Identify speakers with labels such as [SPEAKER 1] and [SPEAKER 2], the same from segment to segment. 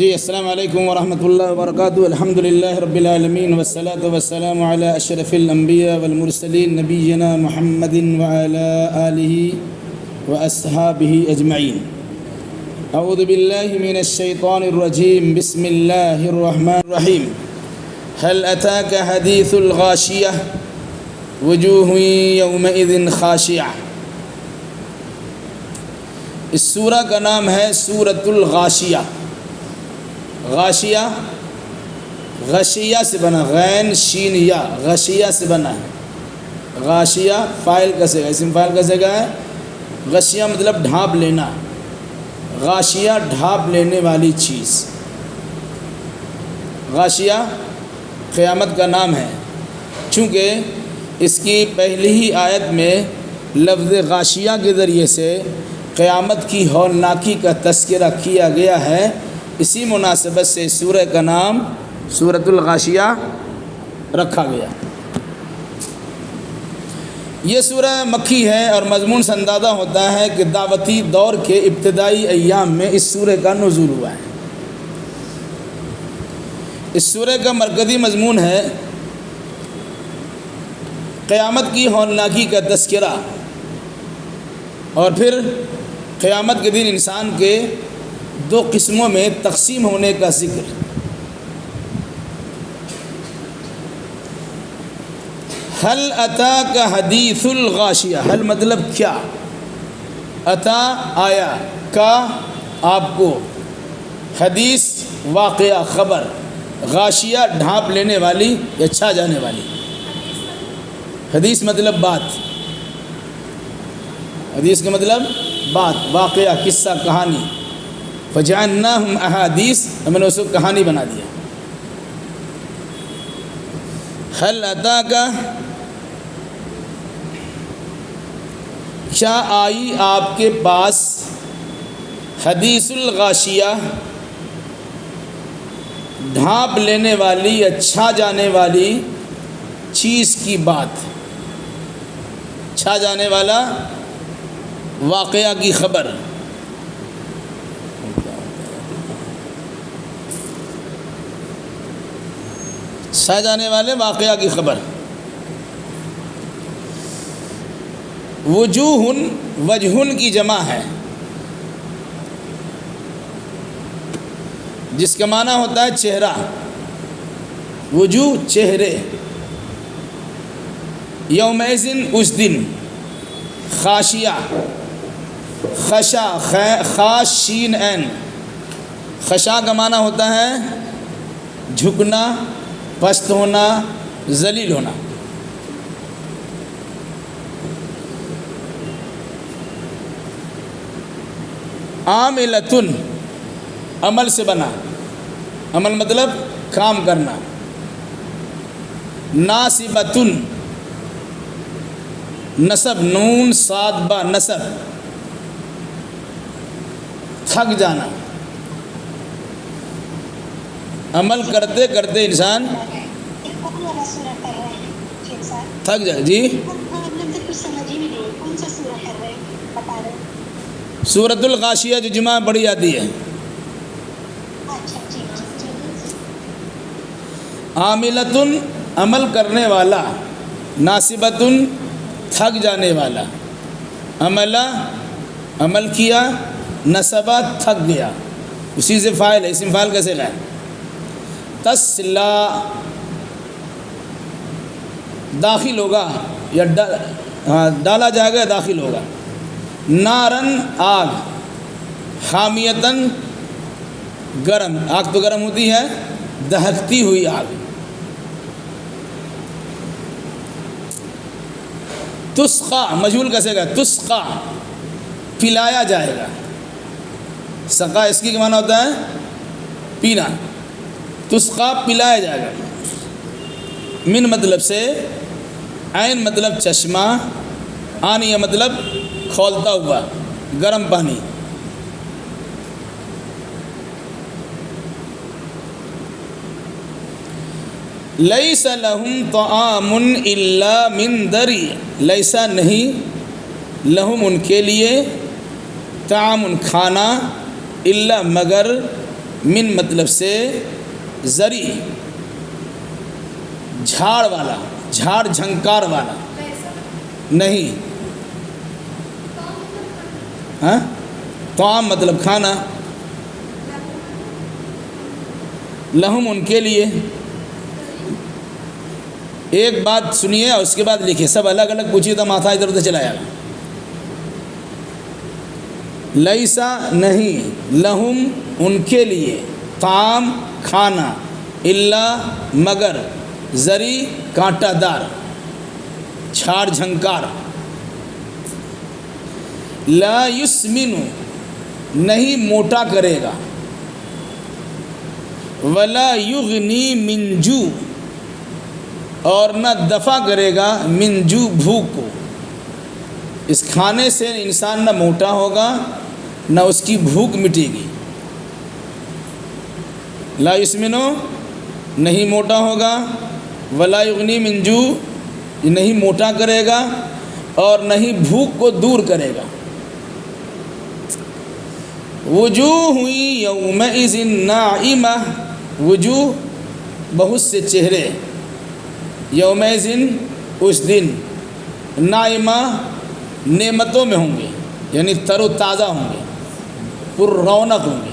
[SPEAKER 1] جی السلام علیکم ورحمۃ اللہ وبرکاتہ. الحمدللہ رب العالمین والصلاة والسلام علی اشرف الانبیاء والمرسلین نبینا محمد وعلی آلہ واصحابہ اجمعین. اعوذ باللہ من الشیطان الرجیم. بسم اللہ الرحمن الرحیم. هل اتاک حدیث الغاشیہ وجوہ یومئذ خاشعہ. اس سورہ کا نام ہے سورۃ الغاشیہ. غاشیہ غشیہ سے بنا، غین شین یا غشیہ سے بنا ہے. غاشیہ فاعل کا صیغہ، اسم فاعل کا صیغہ ہے. غشیہ مطلب ڈھانپ لینا، غاشیہ ڈھانپ لینے والی چیز. غاشیہ قیامت کا نام ہے، چونکہ اس کی پہلی ہی آیت میں لفظ غاشیہ کے ذریعے سے قیامت کی ہولناکی کا تذکرہ کیا گیا ہے. اسی مناسبت سے سورہ کا نام سورۃ الغاشیہ رکھا گیا. یہ سورہ مکی ہے اور مضمون سے اندازہ ہوتا ہے کہ دعوتی دور کے ابتدائی ایام میں اس سورہ کا نزول ہوا ہے. اس سورہ کا مرکزی مضمون ہے قیامت کی ہولناکی کا تذکرہ، اور پھر قیامت کے دن انسان کے دو قسموں میں تقسیم ہونے کا ذکر. حل اتاک حدیث الغاشیہ. حل مطلب کیا، اتا آیا، کا آپ کو، حدیث واقعہ خبر، غاشیہ ڈھانپ لینے والی یا چھا جانے والی. حدیث مطلب بات، حدیث کا مطلب بات، واقعہ، قصہ، کہانی. فجعلناہم احادیث، ہم نے اس کو کہانی بنا دیا. حل اتاک، کیا آئی آپ کے پاس، حدیث الغاشیہ ڈھانپ لینے والی یا چھا جانے والی چیز کی بات، چھا جانے والا واقعہ کی خبر. چھا جانے والے واقعہ کی خبر. وجوہن، وجہن کی جمع ہے جس کا معنی ہوتا ہے چہرہ. وجوہ چہرے. یومئذ اس دن، خاشیہ، خشا، خاش شین عین. خشا کا معنی ہوتا ہے جھکنا، پست ہونا، ذلیل ہونا. عاملۃ، عمل سے بنا، عمل مطلب کام کرنا. ناصبۃ، نصب، نون صاد با نصب، تھک جانا. عمل کرتے کرتے انسان تھک جائے. جی سورۃ الغاشیہ جو جمعہ پڑھی جاتی ہے. عاملۃ عمل کرنے والا، ناصبۃ تھک جانے والا. عملہ عمل کیا، نصبہ تھک گیا. اسی سے فاعل ہے، اسم فاعل کا صیغہ ہے. تسلا داخل ہوگا یا ڈالا جائے گا، داخل ہوگا. نارن آگ، حامیتن گرم، آگ تو گرم ہوتی ہے، دہکتی ہوئی آگ. تسقا مجہول کا صیغہ، تسقا پلایا جائے گا. سقا اس کی معنی ہوتا ہے پینا. تسقا پلایا جائے گا. من مطلب سے، عین مطلب چشمہ، آنیہ مطلب کھولتا ہوا گرم پانی. لیس لہم طعام الا من ضریع. لیسا نہیں، لہم ان کے لیے، طعام کھانا، الا مگر، من مطلب سے زری، جھاڑ والا، جھاڑ جھنکار والا نہیں. ہاں طعام مطلب کھانا، لہم ان کے لیے. ایک بات سنیے اور اس کے بعد لکھیے، سب الگ الگ پوچھیے تو ماتھا ادھر ادھر چلا جائے گا. لیسا نہیں، لہم ان کے لیے، طعام کھانا، الا مگر، زری کانٹا دار، جھاڑ جھنکار. لا یسمن نہیں موٹا کرے گا، ولا یغنی من جو اور نہ دفع کرے گا من جو بھوک کو. اس کھانے سے انسان نہ موٹا ہوگا نہ اس کی بھوک مٹے گی. لا یسمنو نہیں موٹا ہوگا، ولا یغنی من جو نہیں موٹا کرے گا اور نہیں بھوک کو دور کرے گا. وجوہ یومئذ ناعمہ، وجوہ بہت سے چہرے، یومئذ اس دن، ناعمہ نعمتوں میں ہوں گے، یعنی تر و تازہ ہوں گے، پر رونق ہوں گے.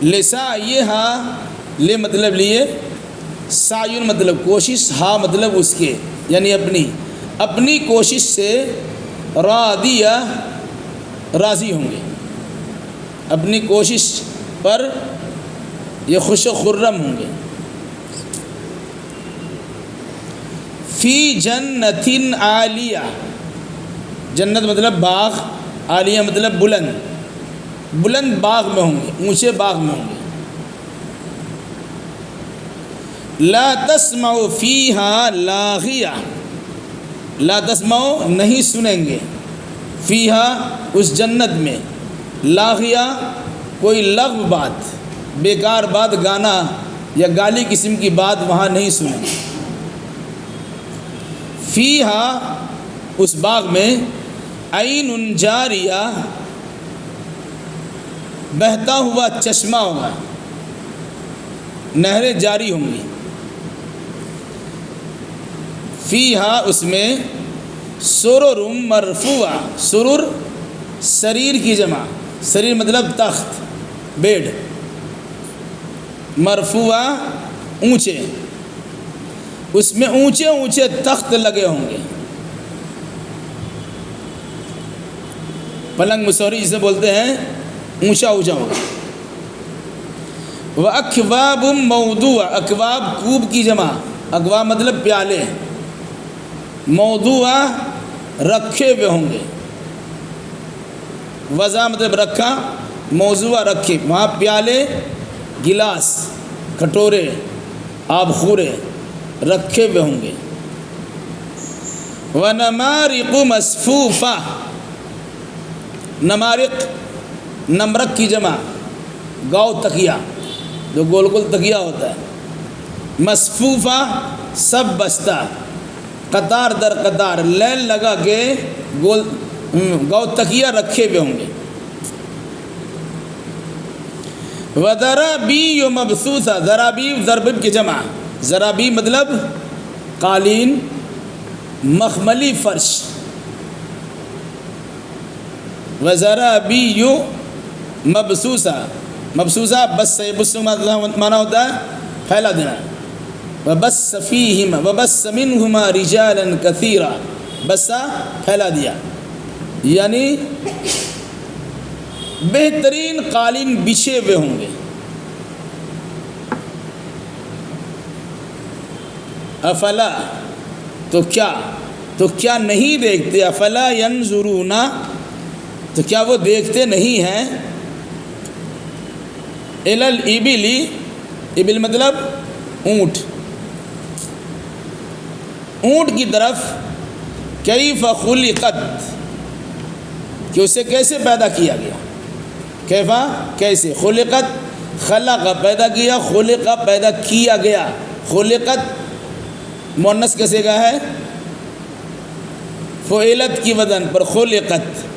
[SPEAKER 1] لسعیہا، لے مطلب لیے، سعیٌ مطلب کوشش، ہا مطلب اس کے، یعنی اپنی کوشش سے، راضیہ راضی ہوں گے، اپنی کوشش پر یہ خوش و خرم ہوں گے. فی جنت عالیہ، جنت مطلب باغ، عالیہ مطلب بلند، بلند باغ میں ہوں گے، اونچے باغ میں ہوں گے. لا تسمع فیہا لاغیہ، لا تسمع نہیں سنیں گے، فیہا اس جنت میں، لاغیہ کوئی لغو بات، بیکار بات، گانا یا گالی قسم کی بات وہاں نہیں سنیں گے. فیہا اس باغ میں، عین جاریہ بہتا ہوا چشمہ ہوگا، نہریں جاری ہوں گی. فیہا اس میں، سرر مرفوعہ، سرر سریر کی جمع، سریر مطلب تخت، بیڈ، مرفوعہ اونچے، اس میں اونچے اونچے تخت لگے ہوں گے. پلنگ مصوری جسے بولتے ہیں، اونچا اونچا ہوگا. وَأَكْوَابٌ مَوْضُوعَةٌ، اکواب کوب کی جمع، اکواب مطلب پیالے، موضوعہ رکھے ہوئے ہوں گے. وضع مطلب رکھا، موضوعہ رکھے، وہاں پیالے، گلاس، کٹورے، آب خورے رکھے ہوئے ہوں گے. وَنَمَارِقُ مَصْفُوفَةٌ، نمارق نمرق کی جمع، گاؤ تکیہ، جو گول گول تکیہ ہوتا ہے. مصفوفہ سب بستہ، قطار در قطار، لین لگا کے گول گاؤ تکیہ رکھے ہوئے ہوں گے. وَذَرَابِيُّ مَبْثُوثَةٌ، ذرابی ضرب کی جمع، ذرابی مطلب قالین، مخملی فرش. وَذَرَابِيُّ مَبْثُوثَةٌ، مبثوثہ بس سے، بس معنی ہوتا ہے پھیلا دینا. وَبَثَّ فِيهِمَا وَبَثَّ مِنْهُمَا رِجَالًا كَثِيرًا، بسا پھیلا دیا، یعنی بہترین قالین بچھے ہوئے ہوں گے. افلا تو کیا نہیں دیکھتے، افلا ینظرون تو کیا وہ دیکھتے نہیں ہیں، الی الابل، ابل مطلب اونٹ، اونٹ کی طرف، کیف خلقت کہ اسے کیسے پیدا کیا گیا، کیفا کیسے، خلقت خلق پیدا کیا، خلق پیدا کیا گیا. خلقت مؤنث کیسے کا ہے، فعلت کی وزن پر، خلقت.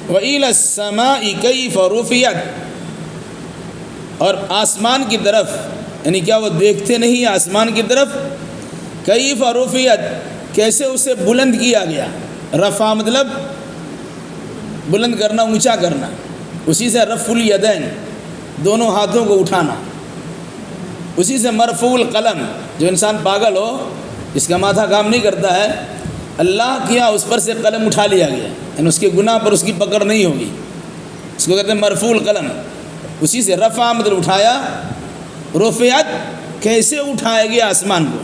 [SPEAKER 1] وَإِلَى السَّمَاءِ كَيْفَ رُفِعَتْ، اور آسمان کی طرف، یعنی کیا وہ دیکھتے نہیں آسمان کی طرف؟ کیف رفعت، کیسے اسے بلند کیا گیا۔ رفع مطلب بلند کرنا، اونچا کرنا، اسی سے رفع الیدین، دونوں ہاتھوں کو اٹھانا، اسی سے مرفوع القلم، جو انسان پاگل ہو اس کا ماتھا کام نہیں کرتا ہے، اللہ کیا اس پر سے قلم اٹھا لیا گیا، یعنی اس کے گناہ پر اس کی پکڑ نہیں ہوگی، اس کو کہتے ہیں مرفوع القلم۔ اسی سے رفع مطلب اٹھایا، رفعت کیسے اٹھایا گیا آسمان کو۔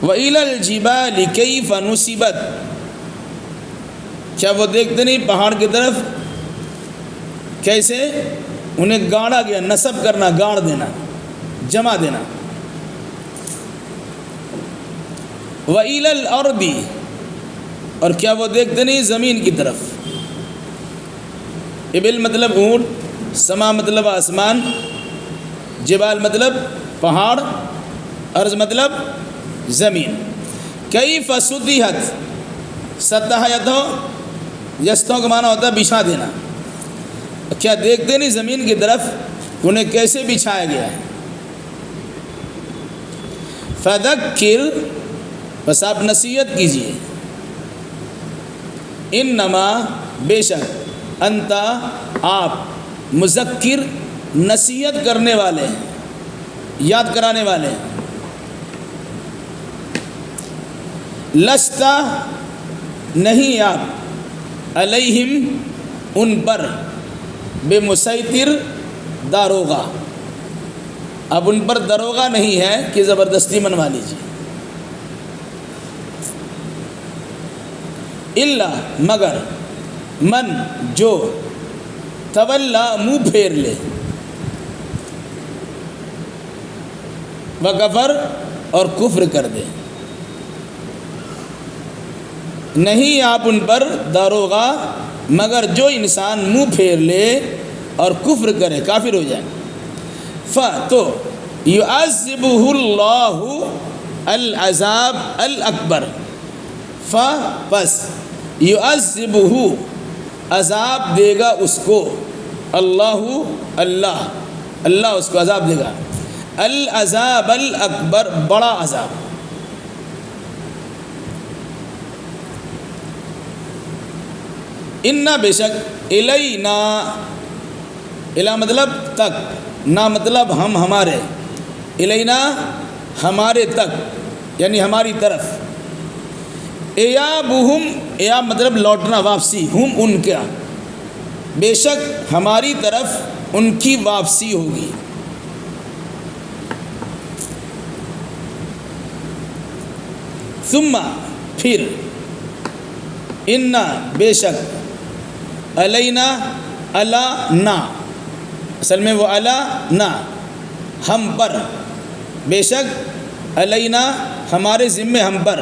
[SPEAKER 1] وَإِلَى الْجِبَالِ كَيْفَ نُصِبَتْ، کیا وہ دیکھتے نہیں پہاڑ کی طرف کیسے انہیں گاڑا گیا، نصب کرنا، گاڑ دینا، جمع دینا۔ وَإِلَى الْأَرْضِ، اور کیا وہ دیکھتے نہیں زمین کی طرف؟ ابل مطلب اونٹ، سما مطلب آسمان، جبال مطلب پہاڑ، ارض مطلب زمین۔ کیف سطحت، سطح یتو یستوں کا معنی ہوتا ہے بچھا دینا، کیا دیکھتے نہیں زمین کی طرف انہیں کیسے بچھایا گیا ہے۔ فذکر، بس آپ نصیحت کیجئے، انما بے شک، انت آپ، مذکر نصیحت کرنے والے، یاد کرانے والے، لستا نہیں آپ، علیہم ان پر، بے مسیطر داروغہ، اب ان پر داروغہ نہیں ہے کہ زبردستی منوا لیجیے۔ الا مگر، من جو، تولا منہ پھیر لے، وکفر اور کفر کر دے، نہیں آپ ان پر داروغہ مگر جو انسان منہ پھیر لے اور کفر کرے، کافر ہو جائے۔ تو یعذبہ اللہ العذاب الاکبر، پس یعذبہ عذاب دے گا اس کو، اللہ اس کو عذاب دے گا، العذاب الاکبر، بڑا عذاب۔ انا بے شک، الینا، الا مطلب تک، نا مطلب ہم، ہمارے، الینا ہمارے تک، یعنی ہماری طرف، ایابہم، ایاب مطلب لوٹنا، واپسی، ہم ان کا، بے شک ہماری طرف ان کی واپسی ہوگی۔ ثم پھر، انا بے شک، علینا، علا نا، اصل میں وہ علا نا، ہم پر، بے شک علینا ہمارے ذمے، ہم پر،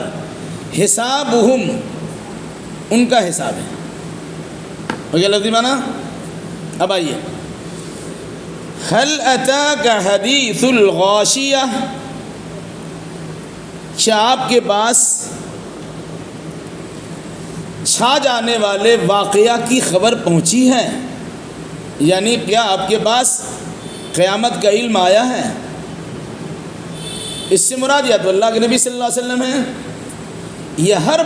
[SPEAKER 1] حسابہم ان کا حساب ہے۔ ہو گیا لفظی معنی؟ اب آئیے، هل اتاک حدیث الغاشیہ، کیا آپ کے پاس چھا جانے والے واقعہ کی خبر پہنچی ہے؟ یعنی کیا آپ کے پاس قیامت کا علم آیا ہے؟ اس سے مراد یا تو اللہ کے نبی صلی اللہ علیہ وسلم ہے، یہ ہر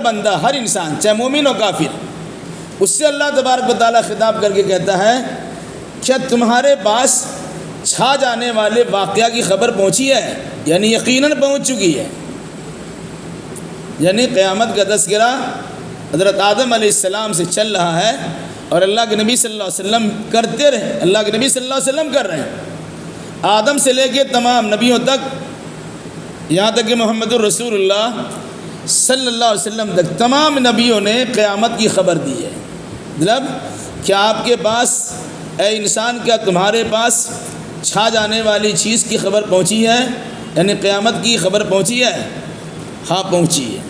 [SPEAKER 1] بندہ، ہر انسان، چاہے مومن ہو کافر، اس سے اللہ تبارک و تعالیٰ خطاب کر کے کہتا ہے، کیا تمہارے پاس چھا جانے والے واقعہ کی خبر پہنچی ہے؟ یعنی یقیناً پہنچ چکی ہے، یعنی قیامت کا تذکرہ حضرت آدم علیہ السلام سے چل رہا ہے، اور اللہ کے نبی صلی اللہ علیہ وسلم کرتے رہے، اللہ کے نبی صلی اللہ علیہ وسلم کر رہے ہیں، آدم سے لے کے تمام نبیوں تک، یہاں تک کہ محمد الرسول اللہ صلی اللہ علیہ وسلم تک تمام نبیوں نے قیامت کی خبر دی ہے۔ مطلب کیا آپ کے پاس، اے انسان، کیا تمہارے پاس چھا جانے والی چیز کی خبر پہنچی ہے؟ یعنی قیامت کی خبر پہنچی ہے؟ ہاں پہنچی ہے۔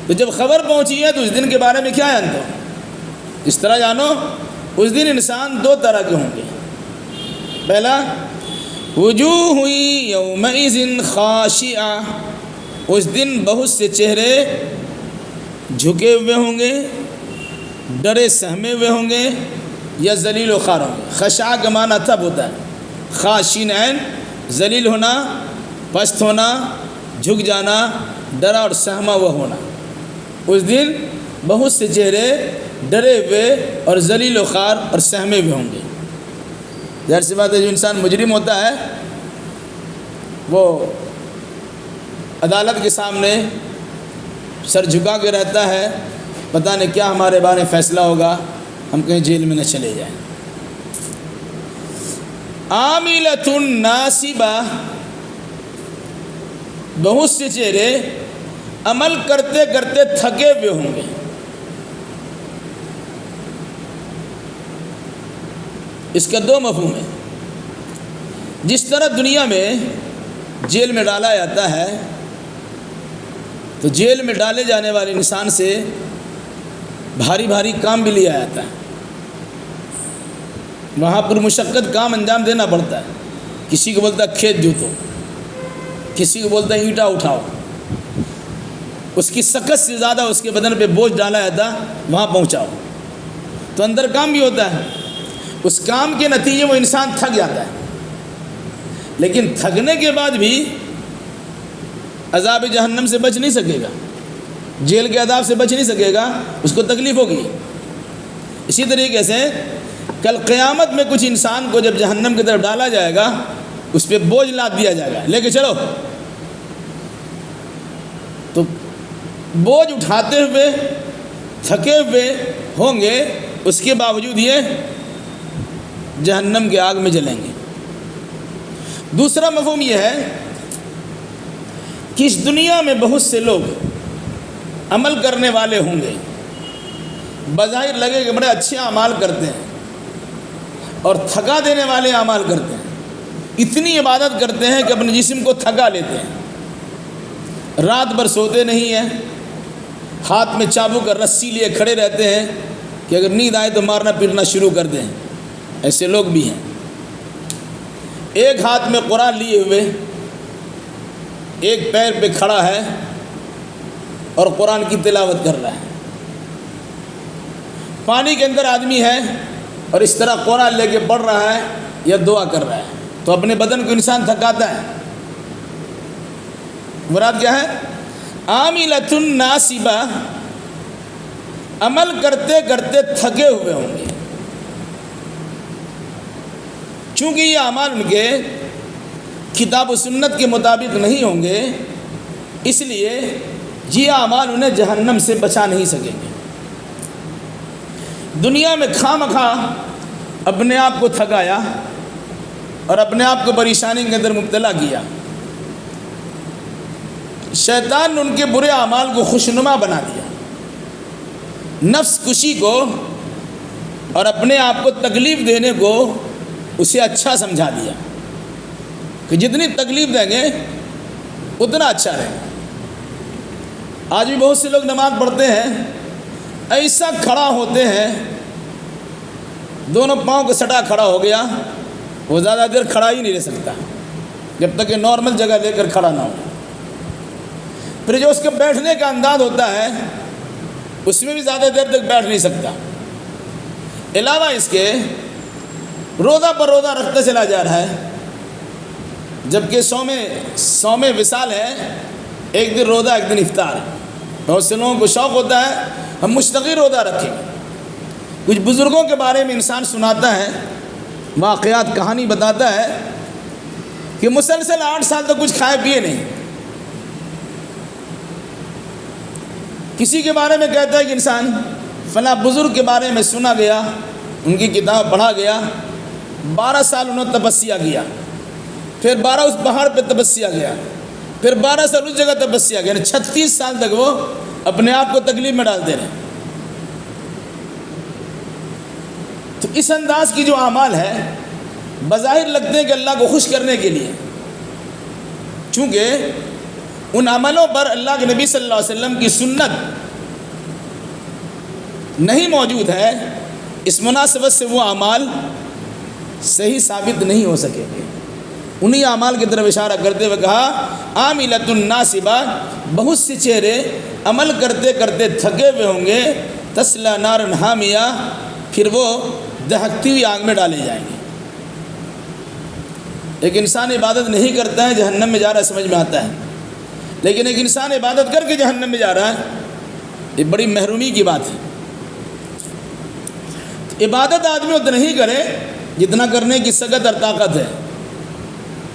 [SPEAKER 1] تو جب خبر پہنچی ہے تو اس دن کے بارے میں کیا جانتے ہو؟ اس طرح جانو، اس دن انسان دو طرح کے ہوں گے۔ پہلا، وجوہ یومئذ خاشعہ، اس دن بہت سے چہرے جھکے ہوئے ہوں گے، ڈرے سہمے ہوئے ہوں گے، یا ذلیل و خوار ہوں گے۔ خشع کا معنی تب ہوتا ہے، خاشین عین، ذلیل ہونا، پست ہونا، جھک جانا، ڈرا اور سہما ہوا ہونا۔ اس دن بہت سے چہرے ڈرے ہوئے اور ذلیل و خوار اور سہمے ہوئے ہوں گے۔ ظاہر سی بات ہے، جو انسان مجرم ہوتا ہے وہ عدالت کے سامنے سر جھکا کے رہتا ہے، پتہ نہیں کیا ہمارے بارے میں فیصلہ ہوگا، ہم کہیں جیل میں نہ چلے جائیں۔ عاملۃ ناصبہ، بہت سے چہرے عمل کرتے کرتے تھکے ہوئے ہوں گے۔ اس کا دو مفہوم ہے۔ جس طرح دنیا میں جیل میں ڈالا جاتا ہے تو جیل میں ڈالے جانے والے انسان سے بھاری بھاری کام بھی لیا جاتا ہے، وہاں پر مشقت کام انجام دینا پڑتا ہے۔ کسی کو بولتا ہے کھیت جوتو، کسی کو بولتا ہے اینٹا اٹھاؤ، اس کی سخت سے زیادہ اس کے بدن پہ بوجھ ڈالا جاتا ہے، وہاں پہنچاؤ۔ تو اندر کام بھی ہوتا ہے، اس کام کے نتیجے وہ انسان تھک جاتا ہے، لیکن تھکنے کے بعد بھی عذاب جہنم سے بچ نہیں سکے گا، جیل کے عذاب سے بچ نہیں سکے گا، اس کو تکلیف ہوگی۔ اسی طریقے سے کل قیامت میں کچھ انسان کو جب جہنم کی طرف ڈالا جائے گا، اس پہ بوجھ لاد دیا جائے گا، لے کے چلو، تو بوجھ اٹھاتے ہوئے تھکے ہوئے ہوں گے، اس کے باوجود یہ جہنم کے آگ میں جلیں گے۔ دوسرا مفہوم یہ ہے کہ اس دنیا میں بہت سے لوگ عمل کرنے والے ہوں گے، بظاہر لگے کہ بڑے اچھے اعمال کرتے ہیں اور تھکا دینے والے اعمال کرتے ہیں، اتنی عبادت کرتے ہیں کہ اپنے جسم کو تھکا لیتے ہیں، رات بھر سوتے نہیں ہیں، ہاتھ میں چابک اور رسی لیے کھڑے رہتے ہیں کہ اگر نیند آئے تو مارنا پیٹنا شروع کر دیں۔ ایسے لوگ بھی ہیں۔ ایک ہاتھ میں قرآن لیے ہوئے، ایک پیر پہ کھڑا ہے اور قرآن کی تلاوت کر رہا ہے۔ پانی کے اندر آدمی ہے اور اس طرح قرآن لے کے پڑھ رہا ہے یا دعا کر رہا ہے، تو اپنے بدن کو انسان تھکاتا ہے۔ مراد کیا ہے؟ عاملۃ ناصبہ، عمل کرتے کرتے تھکے ہوئے ہوں گے۔ چونکہ یہ اعمال ان کے کتاب و سنت کے مطابق نہیں ہوں گے، اس لیے یہ اعمال انہیں جہنم سے بچا نہیں سکیں گے۔ دنیا میں خواہ اپنے آپ کو تھکایا اور اپنے آپ کو پریشانی کے اندر مبتلا کیا۔ شیطان نے ان کے برے اعمال کو خوشنما بنا دیا، نفس کشی کو اور اپنے آپ کو تکلیف دینے کو اسے اچھا سمجھا دیا کہ جتنی تکلیف دیں گے اتنا اچھا رہے۔ آج بھی بہت سے لوگ نماز پڑھتے ہیں، ایسا کھڑا ہوتے ہیں، دونوں پاؤں کو سٹا کھڑا ہو گیا، وہ زیادہ دیر کھڑا ہی نہیں رہ سکتا جب تک کہ نارمل جگہ لے کر کھڑا نہ ہو۔ پھر جو اس کے بیٹھنے کا انداز ہوتا ہے اس میں بھی زیادہ دیر تک بیٹھ نہیں سکتا۔ علاوہ اس کے روزہ پر روزہ رکھتا چلا جا رہا ہے، جبکہ سوم وصال ہے، ایک دن روزہ ایک دن افطار ہے۔ بہت سے لوگوں کو شوق ہوتا ہے ہم مستقل روزہ رکھیں۔ کچھ بزرگوں کے بارے میں انسان سناتا ہے، واقعات کہانی بتاتا ہے کہ مسلسل 8 سال تک کچھ کھائے پیے نہیں۔ کسی کے بارے میں کہتا ہے کہ انسان فلاں بزرگ کے بارے میں سنا گیا، ان کی کتاب پڑھا گیا، 12 سال انہوں نے تپسیا کیا، پھر 12 اس پہاڑ پہ تپسیا کیا، پھر 12 سال اس جگہ تپسیا کیا، یعنی 36 سال تک وہ اپنے آپ کو تکلیف میں ڈالتے رہے۔ تو اس انداز کی جو اعمال ہے بظاہر لگتے ہیں کہ اللہ کو خوش کرنے کے لیے، چونکہ ان عملوں پر اللہ کے نبی صلی اللہ علیہ وسلم کی سنت نہیں موجود ہے، اس مناسبت سے وہ اعمال صحیح ثابت نہیں ہو سکیں گے۔ انہی اعمال کی طرف اشارہ کرتے ہوئے کہا عاملۃ ناصبہ، بہت سے چہرے عمل کرتے کرتے تھکے ہوئے ہوں گے، تصلی نارا حامیہ، پھر وہ دہکتی ہوئی آگ میں ڈالے جائیں گے۔ ایک انسان عبادت نہیں کرتا ہے جہنم میں جا رہا ہے، سمجھ میں آتا ہے، لیکن ایک انسان عبادت کر کے جہنم میں جا رہا ہے، یہ بڑی محرومی کی بات ہے۔ عبادت آدمی اتنا ہی کرے جتنا کرنے کی سکت اور طاقت ہے،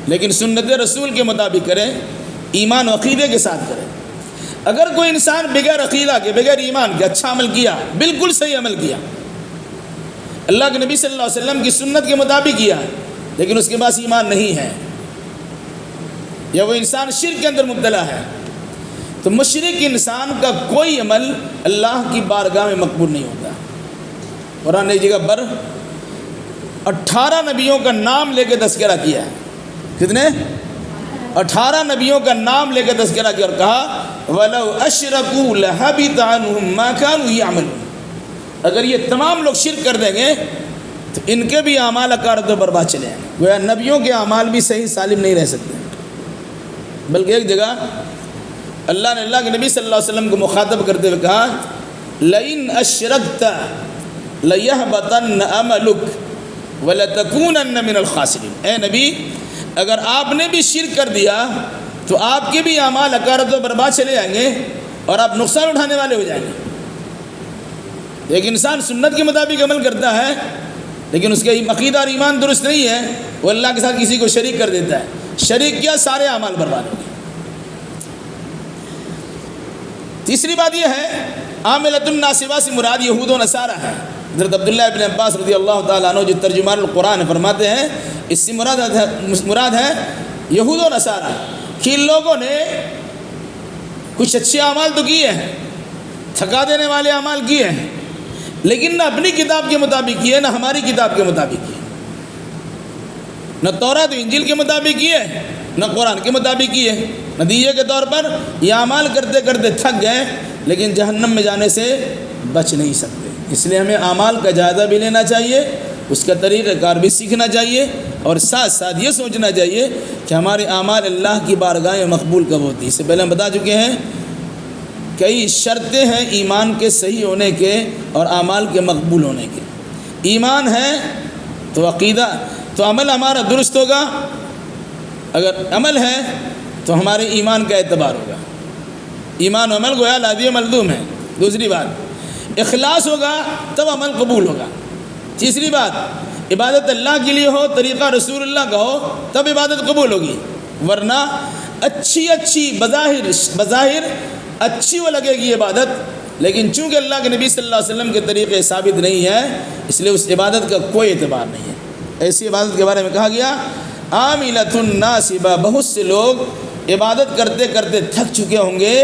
[SPEAKER 1] لیکن سنت رسول کے مطابق کرے، ایمان و عقیدے کے ساتھ کرے۔ اگر کوئی انسان بغیر عقیدہ کے، بغیر ایمان کے اچھا عمل کیا، بالکل صحیح عمل کیا، اللہ کے نبی صلی اللہ علیہ وسلم کی سنت کے مطابق کیا، لیکن اس کے پاس ایمان نہیں ہے، یا وہ انسان شرک کے اندر مبتلا ہے، تو مشرک انسان کا کوئی عمل اللہ کی بارگاہ میں مقبول نہیں ہوتا۔ قرآن نے ایک جگہ پر 18 نبیوں کا نام لے کے تذکرہ کیا ہے۔ کتنے؟ 18 نبیوں کا نام لے کے تذکرہ کیا اور کہا وَلَوْ أَشْرَكُوا لَحَبِطَ عَنْهُمْ مَا كَانُوا يَعْمَلُونَ، اگر یہ تمام لوگ شرک کر دیں گے تو ان کے بھی اعمال اکارت و برباد چلے جائیں گے۔ گویا نبیوں کے اعمال بھی صحیح سالم نہیں رہ سکتے، بلکہ ایک جگہ اللہ نے اللہ کے نبی صلی اللہ علیہ وسلم کو مخاطب کرتے ہوئے کہا لَإِنْ أَشْرَكْتَ لَيَحْبَطَنَّ عَمَلُكَ وَلَتَكُونَنَّ مِنَ الْخَاسِرِينَ، اے نبی اگر آپ نے بھی شرک کر دیا تو آپ کے بھی اعمال اکارت و برباد چلے جائیں گے اور آپ نقصان اٹھانے والے ہو جائیں گے۔ ایک انسان سنت کے مطابق عمل کرتا ہے لیکن اس کا عقیدہ اور ایمان درست نہیں ہے، وہ اللہ کے ساتھ کسی کو شریک کر دیتا ہے، شریک کیا سارے اعمال برباد ہو گئے۔ تیسری بات یہ ہے عاملۃ ناصبہ سے مراد یہود و نصارہ ہے۔ حضرت عبداللہ ابن عباس رضی اللہ تعالیٰ عنہ جو ترجمان القرآن فرماتے ہیں اس سے مراد ہے یہود و نصارہ، کہ ان لوگوں نے کچھ اچھے اعمال تو کیے ہیں، تھکا دینے والے اعمال کیے ہیں، لیکن نہ اپنی کتاب کے مطابق کیے، نہ ہماری کتاب کے مطابق کیے، نہ تورات و انجیل کے مطابق کیے، نہ قرآن کے مطابق کیے۔ نتیجے کے طور پر یہ اعمال کرتے کرتے تھک گئے لیکن جہنم میں جانے سے بچ نہیں سکتے۔ اس لیے ہمیں اعمال کا جائزہ بھی لینا چاہیے، اس کا طریقہ کار بھی سیکھنا چاہیے، اور ساتھ ساتھ یہ سوچنا چاہیے کہ ہمارے اعمال اللہ کی بارگاہ میں مقبول کب ہوتی۔ اس سے پہلے ہم بتا چکے ہیں کئی شرطیں ہیں ایمان کے صحیح ہونے کے اور اعمال کے مقبول ہونے کے۔ ایمان ہے تو عقیدہ، تو عمل ہمارا درست ہوگا، اگر عمل ہے تو ہمارے ایمان کا اعتبار ہوگا۔ ایمان و عمل گویا لازم ملزوم ہے۔ دوسری بات اخلاص ہوگا تب عمل قبول ہوگا۔ تیسری بات عبادت اللہ کے لیے ہو، طریقہ رسول اللہ کا ہو، تب عبادت قبول ہوگی، ورنہ اچھی بظاہر اچھی وہ لگے گی عبادت، لیکن چونکہ اللہ کے نبی صلی اللہ علیہ وسلم کے طریقے ثابت نہیں ہے اس لیے اس عبادت کا کوئی اعتبار نہیں ہے۔ ایسی عبادت کے بارے میں کہا گیا عاملۃ ناصبہ، بہت سے لوگ عبادت کرتے کرتے تھک چکے ہوں گے،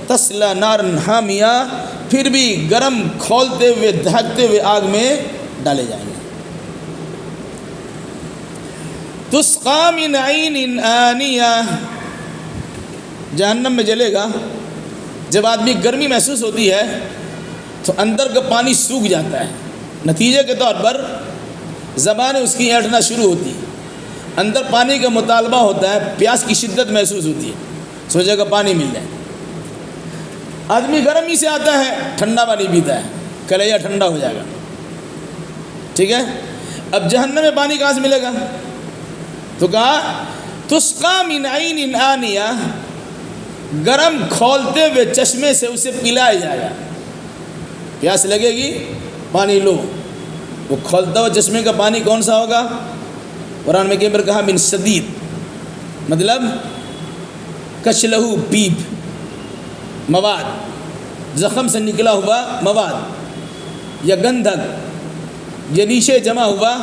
[SPEAKER 1] تصلی نارا حامیہ، پھر بھی گرم کھولتے ہوئے دہکتے ہوئے آگ میں ڈالے جائیں گے۔ تسقی من عین آنیہ، جہنم میں جلے گا۔ جب آدمی گرمی محسوس ہوتی ہے تو اندر کا پانی سوکھ جاتا ہے، نتیجے کے طور پر زبانیں اس کی اینٹھنا شروع ہوتی ہے، اندر پانی کا مطالبہ ہوتا ہے، پیاس کی شدت محسوس ہوتی ہے، سوچے گا پانی مل جائے۔ آدمی گرمی سے آتا ہے ٹھنڈا پانی پیتا ہے، کلیجہ ٹھنڈا ہو جائے گا، ٹھیک ہے۔ اب جہنم میں پانی کہاں سے ملے گا؟ تو کہا تسقی من عین آنیہ، گرم کھولتے ہوئے چشمے سے اسے پلایا جائے گا۔ پیاس لگے گی، پانی لو، وہ کھولتا ہوا چشمے کا پانی کون سا ہوگا؟ قرآن میں کئی بار کہا من شدید، مطلب کچلہو پیپ، مواد، زخم سے نکلا ہوا مواد یا گندھک یا نیچے جمع ہوا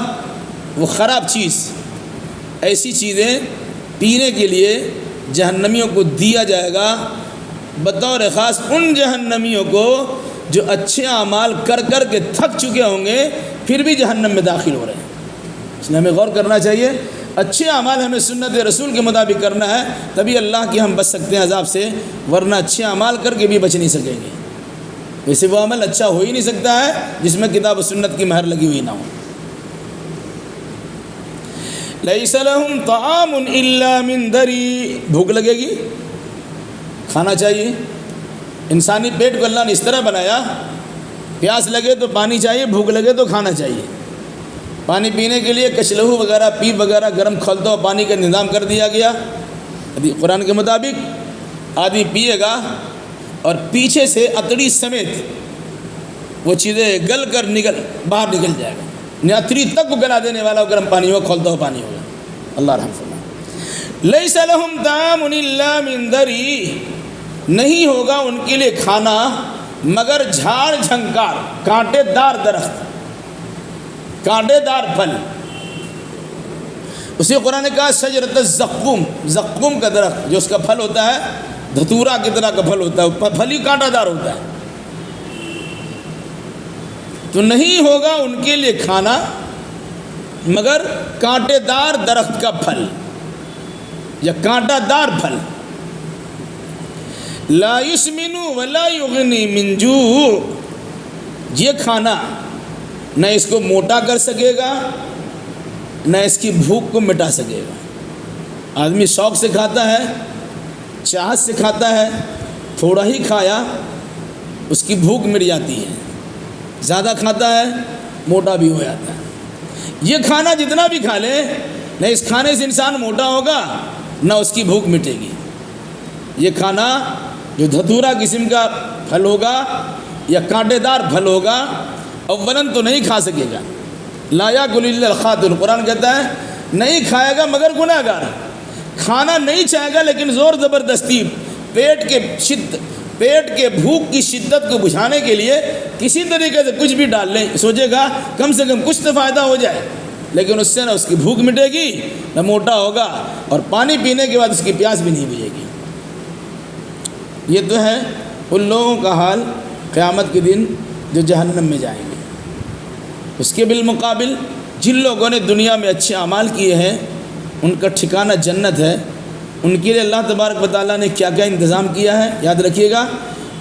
[SPEAKER 1] وہ خراب چیز، ایسی چیزیں پینے کے لیے جہنمیوں کو دیا جائے گا، بطور خاص ان جہنمیوں کو جو اچھے اعمال کر کر کے تھک چکے ہوں گے پھر بھی جہنم میں داخل ہو رہے ہیں۔ اس لیے ہمیں غور کرنا چاہیے، اچھے اعمال ہمیں سنت رسول کے مطابق کرنا ہے، تبھی اللہ کی ہم بچ سکتے ہیں عذاب سے، ورنہ اچھے اعمال کر کے بھی بچ نہیں سکیں گے۔ ویسے وہ عمل اچھا ہو ہی نہیں سکتا ہے جس میں کتاب و سنت کی مہر لگی ہوئی نہ ہو۔ لیس لہم طعام الا من دری، بھوک لگے گی کھانا چاہیے۔ انسانی پیٹ کو اللہ نے اس طرح بنایا، پیاس لگے تو پانی چاہیے، بھوک لگے تو کھانا چاہیے۔ پانی پینے کے لیے کچلہو وغیرہ، پیپ وغیرہ، گرم کھولتا ہوا پانی کا نظام کر دیا گیا قرآن کے مطابق۔ آدمی پیے گا اور پیچھے سے اتڑی سمیت وہ چیزیں گل کر باہر نکل جائے گا، اتڑی تک کو گلا دینے والا گرم پانی ہوگا، کھولتا ہوا پانی ہوگا۔ اللہ رحم فرمائے۔ لیس لہم طعام الا من دری، نہیں ہوگا ان کے لیے کھانا مگر جھاڑ جھنکار، کانٹے دار درخت، کانٹے دار پھل۔ اسی قرآن نے کہا شجرۃ الزقوم، زقوم کا درخت جو اس کا پھل ہوتا ہے دھتورا کی طرح کا پھل ہوتا ہے، پھل ہی کانٹا دار ہوتا ہے۔ تو نہیں ہوگا ان کے لیے کھانا مگر کانٹے دار درخت کا پھل یا کانٹا دار پھل۔ لا یسمن ولا یغنی من جوع، یہ کھانا نہ اس کو موٹا کر سکے گا نہ اس کی بھوک کو مٹا سکے گا۔ آدمی شوق سے کھاتا ہے، چاہت سے کھاتا ہے، تھوڑا ہی کھایا اس کی بھوک مٹ جاتی ہے، زیادہ کھاتا ہے موٹا بھی ہو جاتا ہے۔ یہ کھانا جتنا بھی کھا لے، نہ اس کھانے سے انسان موٹا ہوگا نہ اس کی بھوک مٹے گی۔ یہ کھانا جو دھتورا قسم کا پھل ہوگا یا کانٹے دار پھل ہوگا، اولاً تو نہیں کھا سکے گا۔ لا یاکل الا الخاطئون، قرآن کہتا ہے نہیں کھائے گا مگر گناہ گار۔ کھانا نہیں چاہے گا لیکن زور زبردستی پیٹ کے بھوک کی شدت کو بجھانے کے لیے کسی طریقے سے کچھ بھی ڈال لیں، سوچے گا کم سے کم کچھ تو فائدہ ہو جائے، لیکن اس سے نہ اس کی بھوک مٹے گی نہ موٹا ہوگا، اور پانی پینے کے بعد اس کی پیاس بھی نہیں بجھے گی۔ یہ تو ہے ان لوگوں کا حال قیامت کے دن جو جہنم میں جائیں گے۔ اس کے بالمقابل جن لوگوں نے دنیا میں اچھے اعمال کیے ہیں ان کا ٹھکانہ جنت ہے۔ ان کے لیے اللہ تبارک و تعالیٰ نے کیا کیا انتظام کیا ہے، یاد رکھیے گا۔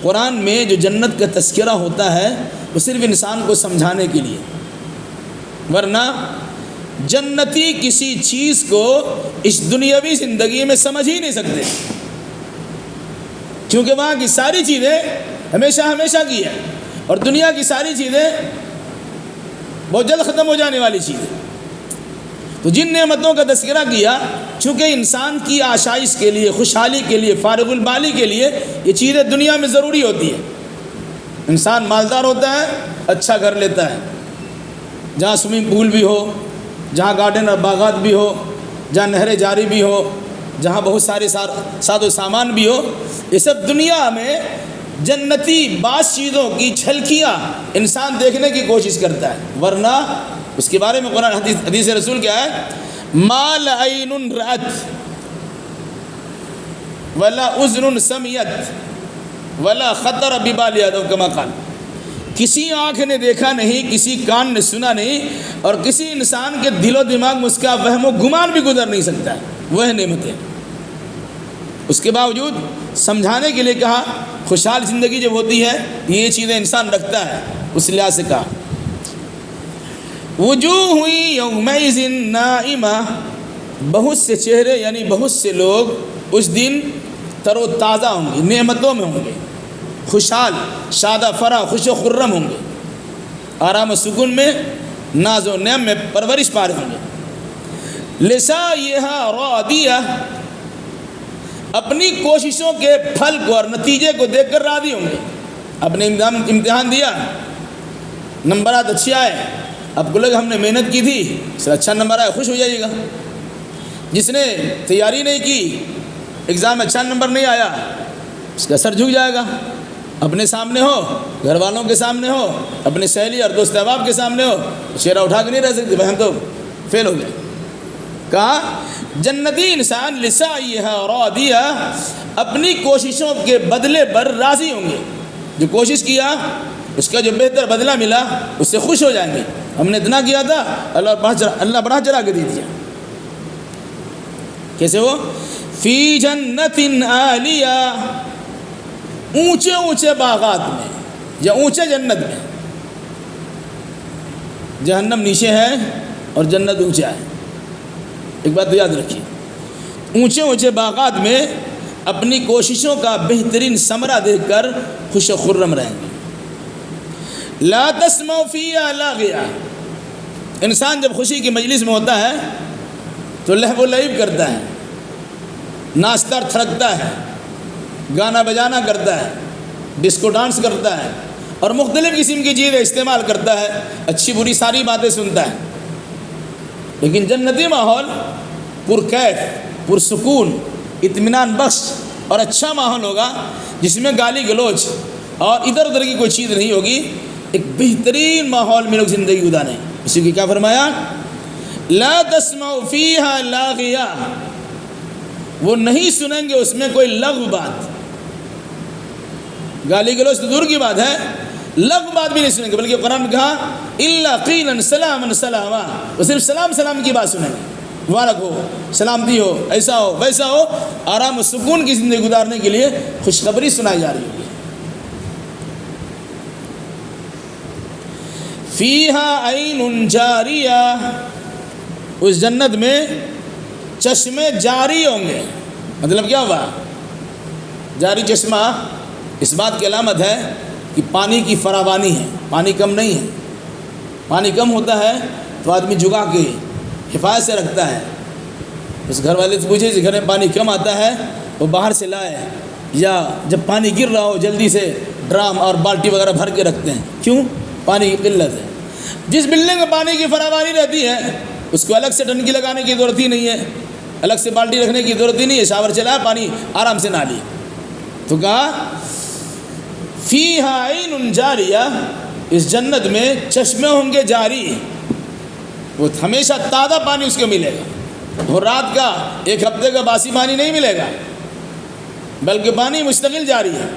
[SPEAKER 1] قرآن میں جو جنت کا تذکرہ ہوتا ہے وہ صرف انسان کو سمجھانے کے لیے، ورنہ جنتی کسی چیز کو اس دنیاوی زندگی میں سمجھ ہی نہیں سکتے، کیونکہ وہاں کی ساری چیزیں ہمیشہ کی ہے، اور دنیا کی ساری چیزیں بہت جلد ختم ہو جانے والی چیزیں۔ تو جن نعمتوں کا تذکرہ کیا، چونکہ انسان کی آشائش کے لیے، خوشحالی کے لیے، فارغ البالی کے لیے یہ چیزیں دنیا میں ضروری ہوتی ہے۔ انسان مالدار ہوتا ہے، اچھا گھر لیتا ہے جہاں سوئمنگ پول بھی ہو، جہاں گارڈن اور باغات بھی ہو، جہاں نہریں جاری بھی ہو، جہاں بہت سارے ساز و سامان بھی ہو۔ یہ سب دنیا میں جنتی بعض چیزوں کی جھلکیاں انسان دیکھنے کی کوشش کرتا ہے، ورنہ اس کے بارے میں قرآن حدیث رسول کیا ہے، ما لا عین رأت ولا اذن سمعت ولا خطر ببال یدو کما قال، کسی آنکھ نے دیکھا نہیں، کسی کان نے سنا نہیں، اور کسی انسان کے دل و دماغ میں اس کا وہم و گمان بھی گزر نہیں سکتا ہے، وہ نعمتیں۔ اس کے باوجود سمجھانے کے لیے کہا، خوشحال زندگی جب ہوتی ہے یہ چیزیں انسان رکھتا ہے، اس لحاظ سے کہا وجوہ یومئذ ناعمہ، بہت سے چہرے یعنی بہت سے لوگ اس دن تر و تازہ ہوں گے، نعمتوں میں ہوں گے، خوشحال، شادہ فرح، خوش و خرم ہوں گے، آرام و سکون میں، ناز و نعم میں پرورش پا رہے ہوں گے۔ لسعیہا راضیہ، اپنی کوششوں کے پھل کو اور نتیجے کو دیکھ کر راضی ہوں گے۔ اپنے امتحان دیا، نمبرات اچھے آئے، اب کو لگا ہم نے محنت کی تھی، اس سے اچھا نمبر آیا، خوش ہو جائیے گا۔ جس نے تیاری نہیں کی، ایگزام میں اچھا نمبر نہیں آیا، اس کا سر جھک جائے گا، اپنے سامنے ہو، گھر والوں کے سامنے ہو، اپنے سہیلی اور دوست احباب کے سامنے ہو، چہرہ اٹھا کے نہیں رہ سکتے، بھائی ہم تو فیل ہو گئے۔ کہا جنتی انسان لسعیہا راضیہ، اپنی کوششوں کے بدلے پر راضی ہوں گے، جو کوشش کیا اس کا جو بہتر بدلہ ملا اس سے خوش ہو جائیں گے۔ ہم نے اتنا کیا تھا، اللہ بڑھا چڑھا کے دے دیا۔ کیسے وہ فی جنت عالیہ، اونچے اونچے باغات میں یا اونچے جنت میں، جہنم نیچے ہے اور جنت اونچا ہے۔ ایک بات یاد رکھیے، اونچے اونچے باغات میں اپنی کوششوں کا بہترین ثمرہ دیکھ کر خوش و خرم رہیں گے۔ لا تسمع فیہا لاغیا، انسان جب خوشی کی مجلس میں ہوتا ہے تو لہو و لعب کرتا ہے، ناچتا تھرکتا ہے، گانا بجانا کرتا ہے، ڈسکو ڈانس کرتا ہے اور مختلف قسم کی چیزیں استعمال کرتا ہے، اچھی بری ساری باتیں سنتا ہے۔ لیکن جنتی ماحول پرکیف، پرسکون، اطمینان بخش اور اچھا ماحول ہوگا، جس میں گالی گلوچ اور ادھر ادھر کی کوئی چیز نہیں ہوگی۔ ایک بہترین ماحول میں لوگ زندگی گزاریں۔ اسی کی کیا فرمایا؟ لا تسمع فیہا لاغیا، وہ نہیں سنیں گے اس میں کوئی لغو بات، گالی گلوچ تو دور کی بات ہے، لغو بات بھی نہیں سنیں گے، بلکہ قرآن میں کہا الا قیلا سلاما سلاما، وہ صرف سلام سلام کی بات سنیں گے، مبارک ہو، سلامتی ہو، ایسا ہو ویسا ہو، آرام و سکون کی زندگی گزارنے کے لیے خوشخبری سنائی جا رہی ہوگی۔ فیہا عین جاریہ، اس جنت میں چشمے جاری ہوں گے۔ مطلب کیا ہوا؟ جاری چشمہ اس بات کی علامت ہے کہ پانی کی فراوانی ہے، پانی کم نہیں ہے۔ پانی کم ہوتا ہے تو آدمی جھگا کے حفاظت سے رکھتا ہے، اس گھر والے سے پوچھے جس گھر میں پانی کم آتا ہے وہ باہر سے لائے، یا جب پانی گر رہا ہو جلدی سے ڈرام اور بالٹی وغیرہ بھر کے رکھتے ہیں، کیوں؟ پانی کی قلت ہے۔ جس بلڈنگ میں پانی کی فراوانی رہتی ہے اس کو الگ سے ٹنکی لگانے کی ضرورت ہی نہیں ہے، الگ سے بالٹی رکھنے کی ضرورت ہی نہیں ہے، شاور چلا پانی آرام سے نہ لی۔ تو کہا فیہا عین جاریہ، اس جنت میں چشمے ہوں گے جاری، وہ ہمیشہ تازہ پانی اس کو ملے گا، وہ رات کا ایک ہفتے کا باسی پانی نہیں ملے گا، بلکہ پانی مستقل جاری ہے،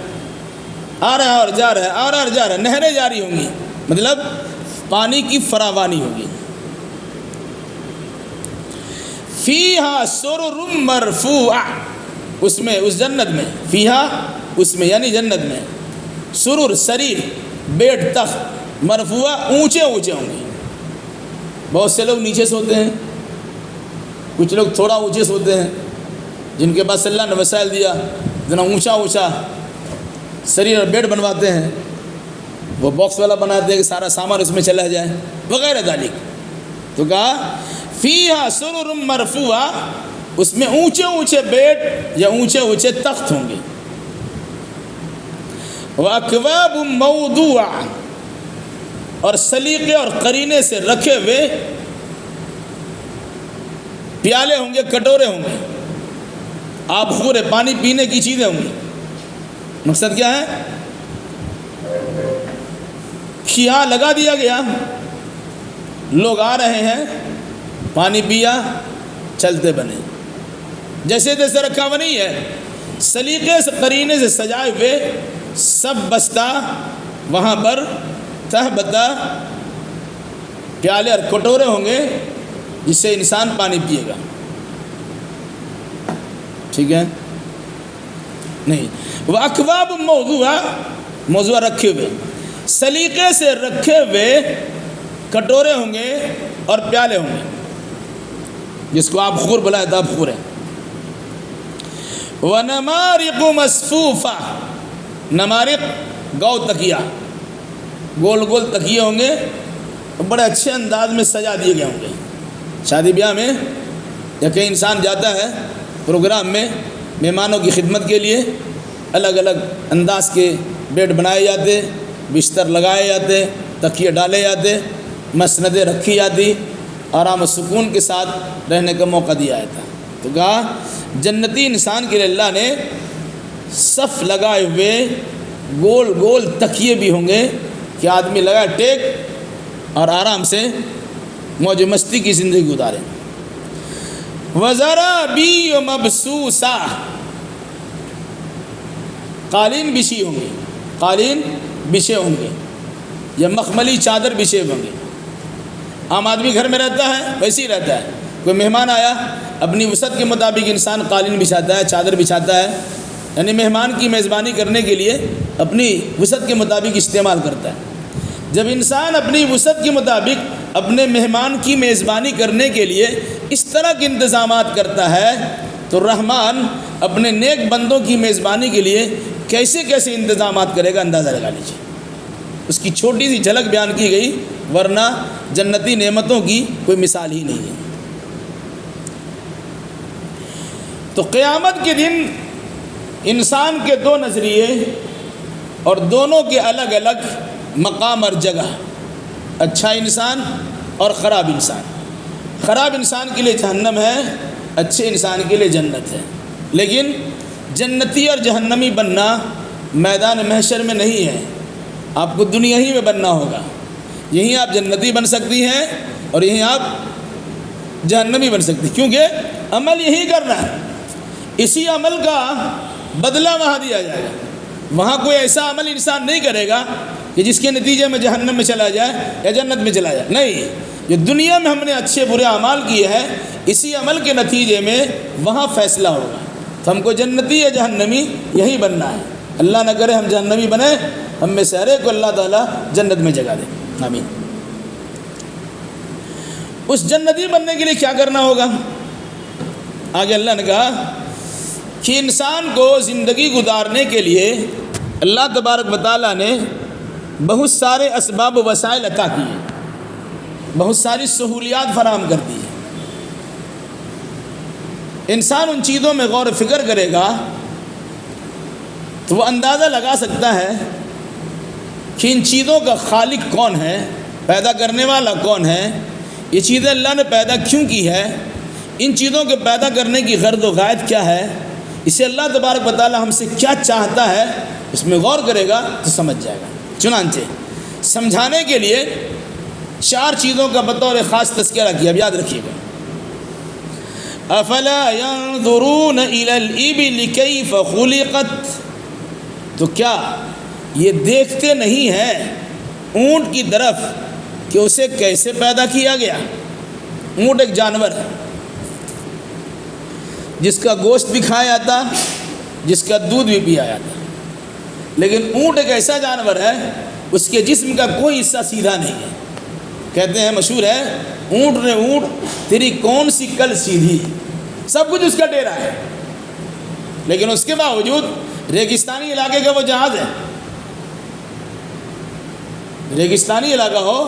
[SPEAKER 1] آ رہا ہے اور جا رہا ہے، آ رہا ہے اور جا رہا ہے، نہریں جاری ہوں گی، مطلب پانی کی فراوانی ہوگی۔ فیہا سرر مرفوعہ، اس میں، اس جنت میں، فیہا اس میں یعنی جنت میں، سرر سریر، بیڈ تخت، مرفوعہ اونچے اونچے ہوں گے۔ بہت سے لوگ نیچے سوتے ہیں، کچھ لوگ تھوڑا اونچے سوتے ہیں، جن کے پاس اللہ نے وسائل دیا اتنا اونچا اونچا سریر اور بیڈ بنواتے ہیں، وہ باکس والا بناتے ہیں کہ سارا سامان اس میں چلا جائے وغیرہ ذالک۔ تو کہا فیہا سرر مرفوعہ، اس میں اونچے اونچے بیڈ یا اونچے اونچے تخت ہوں گے۔ وَأَكْوَابٌ مَوْضُوعَةٌ، اور سلیقے اور قرینے سے رکھے ہوئے پیالے ہوں گے، کٹورے ہوں گے، آبخور پانی پینے کی چیزیں ہوں گی۔ مقصد کیا ہے؟ یہاں لگا دیا گیا، لوگ آ رہے ہیں، پانی پیا، چلتے بنے، جیسے جیسے رکھا ہوا نہیں ہے، سلیقے سے قرینے سے سجائے ہوئے سب بستہ وہاں پر تہ بتہ پیالے اور کٹورے ہوں گے جس سے انسان پانی پیے گا۔ ٹھیک ہے؟ نہیں، وہ اکواب موضوع رکھے ہوئے، سلیقے سے رکھے ہوئے کٹورے ہوں گے اور پیالے ہوں گے، جس کو آپ خور بلائے تو آپ خور ہے۔ وَنَمَارِقُ مَصْفُوفَةٌ، نمارق گو تکیہ، گول گول تکیے ہوں گے، بڑے اچھے انداز میں سجا دیے گئے ہوں گے۔ شادی بیاہ میں یا کہیں انسان جاتا ہے پروگرام میں، مہمانوں کی خدمت کے لیے الگ الگ انداز کے بیڈ بنائے جاتے، بستر لگائے جاتے، تکیے ڈالے جاتے، مسندیں رکھی جاتی، آرام و سکون کے ساتھ رہنے کا موقع دیا جاتا۔ تو کہا جنتی انسان کے لیے اللہ نے صف لگائے ہوئے گول گول تکیے بھی ہوں گے کہ آدمی لگائے ٹیک اور آرام سے موج مستی کی زندگی گزارے۔ وَزَرَابِيُّ مَبْثُوثَةٌ، قالین بچھی ہوں گی، قالین بچھے ہوں گے یا مخملی چادر بچھے ہوں گے۔ عام آدمی گھر میں رہتا ہے ویسے ہی رہتا ہے، کوئی مہمان آیا اپنی وسعت کے مطابق انسان قالین بچھاتا ہے، چادر بچھاتا ہے، یعنی مہمان کی میزبانی کرنے کے لیے اپنی وسعت کے مطابق استعمال کرتا ہے۔ جب انسان اپنی وسعت کے مطابق اپنے مہمان کی میزبانی کرنے کے لیے اس طرح کے انتظامات کرتا ہے تو رحمان اپنے نیک بندوں کی میزبانی کے لیے کیسے کیسے انتظامات کرے گا، اندازہ لگا لیجیے۔ اس کی چھوٹی سی جھلک بیان کی گئی، ورنہ جنتی نعمتوں کی کوئی مثال ہی نہیں ہے۔ تو قیامت کے دن انسان کے دو نظریے اور دونوں کے الگ الگ مقام اور جگہ، اچھا انسان اور خراب انسان۔ خراب انسان کے لیے جہنم ہے، اچھے انسان کے لیے جنت ہے۔ لیکن جنتی اور جہنمی بننا میدان محشر میں نہیں ہے، آپ کو دنیا ہی میں بننا ہوگا۔ یہیں آپ جنتی بن سکتی ہیں اور یہیں آپ جہنمی بن سکتی، کیونکہ عمل یہی کرنا ہے، اسی عمل کا بدلہ وہاں دیا جائے گا۔ وہاں کوئی ایسا عمل انسان نہیں کرے گا کہ جس کے نتیجے میں جہنم میں چلا جائے یا جنت میں چلا جائے، نہیں، جو دنیا میں ہم نے اچھے برے اعمال کیے ہیں اسی عمل کے نتیجے میں وہاں فیصلہ ہوگا۔ تو ہم کو جنتی یا جہنمی یہی بننا ہے۔ اللہ نہ کرے ہم جہنمی بنے، ہم میں سے ہر ایک کو اللہ تعالیٰ جنت میں جگہ دے، آمین۔ اس جنتی بننے کے لیے کیا کرنا ہوگا؟ آگے اللہ نے کہا کہ انسان کو زندگی گزارنے کے لیے اللہ تبارک و تعالیٰ نے بہت سارے اسباب و وسائل عطا کیے، بہت ساری سہولیات فراہم کر دی۔ انسان ان چیزوں میں غور و فکر کرے گا تو وہ اندازہ لگا سکتا ہے کہ ان چیزوں کا خالق کون ہے، پیدا کرنے والا کون ہے، یہ چیزیں اللہ نے پیدا کیوں کی ہے، ان چیزوں کے پیدا کرنے کی غرض و غایت کیا ہے، اسے اللہ تبارک و تعالیٰ ہم سے کیا چاہتا ہے، اس میں غور کرے گا تو سمجھ جائے گا۔ چنانچہ سمجھانے کے لیے 4 چیزوں کا بطور خاص تذکرہ کیا، اب یاد رکھیے گا۔ افلا ينظرون الى الابل كيف خلقت، تو کیا یہ دیکھتے نہیں ہیں اونٹ کی طرف کہ اسے کیسے پیدا کیا گیا؟ اونٹ ایک جانور ہے جس کا گوشت بھی کھایا جاتا، جس کا دودھ بھی پیا جاتا، لیکن اونٹ ایک ایسا جانور ہے اس کے جسم کا کوئی حصہ سیدھا نہیں ہے۔ کہتے ہیں، مشہور ہے، اونٹ نے اونٹ تیری کون سی کل سیدھی، سب کچھ اس کا ٹیڑھا ہے، لیکن اس کے باوجود ریگستانی علاقے کا وہ جہاز ہے۔ ریگستانی علاقہ ہو،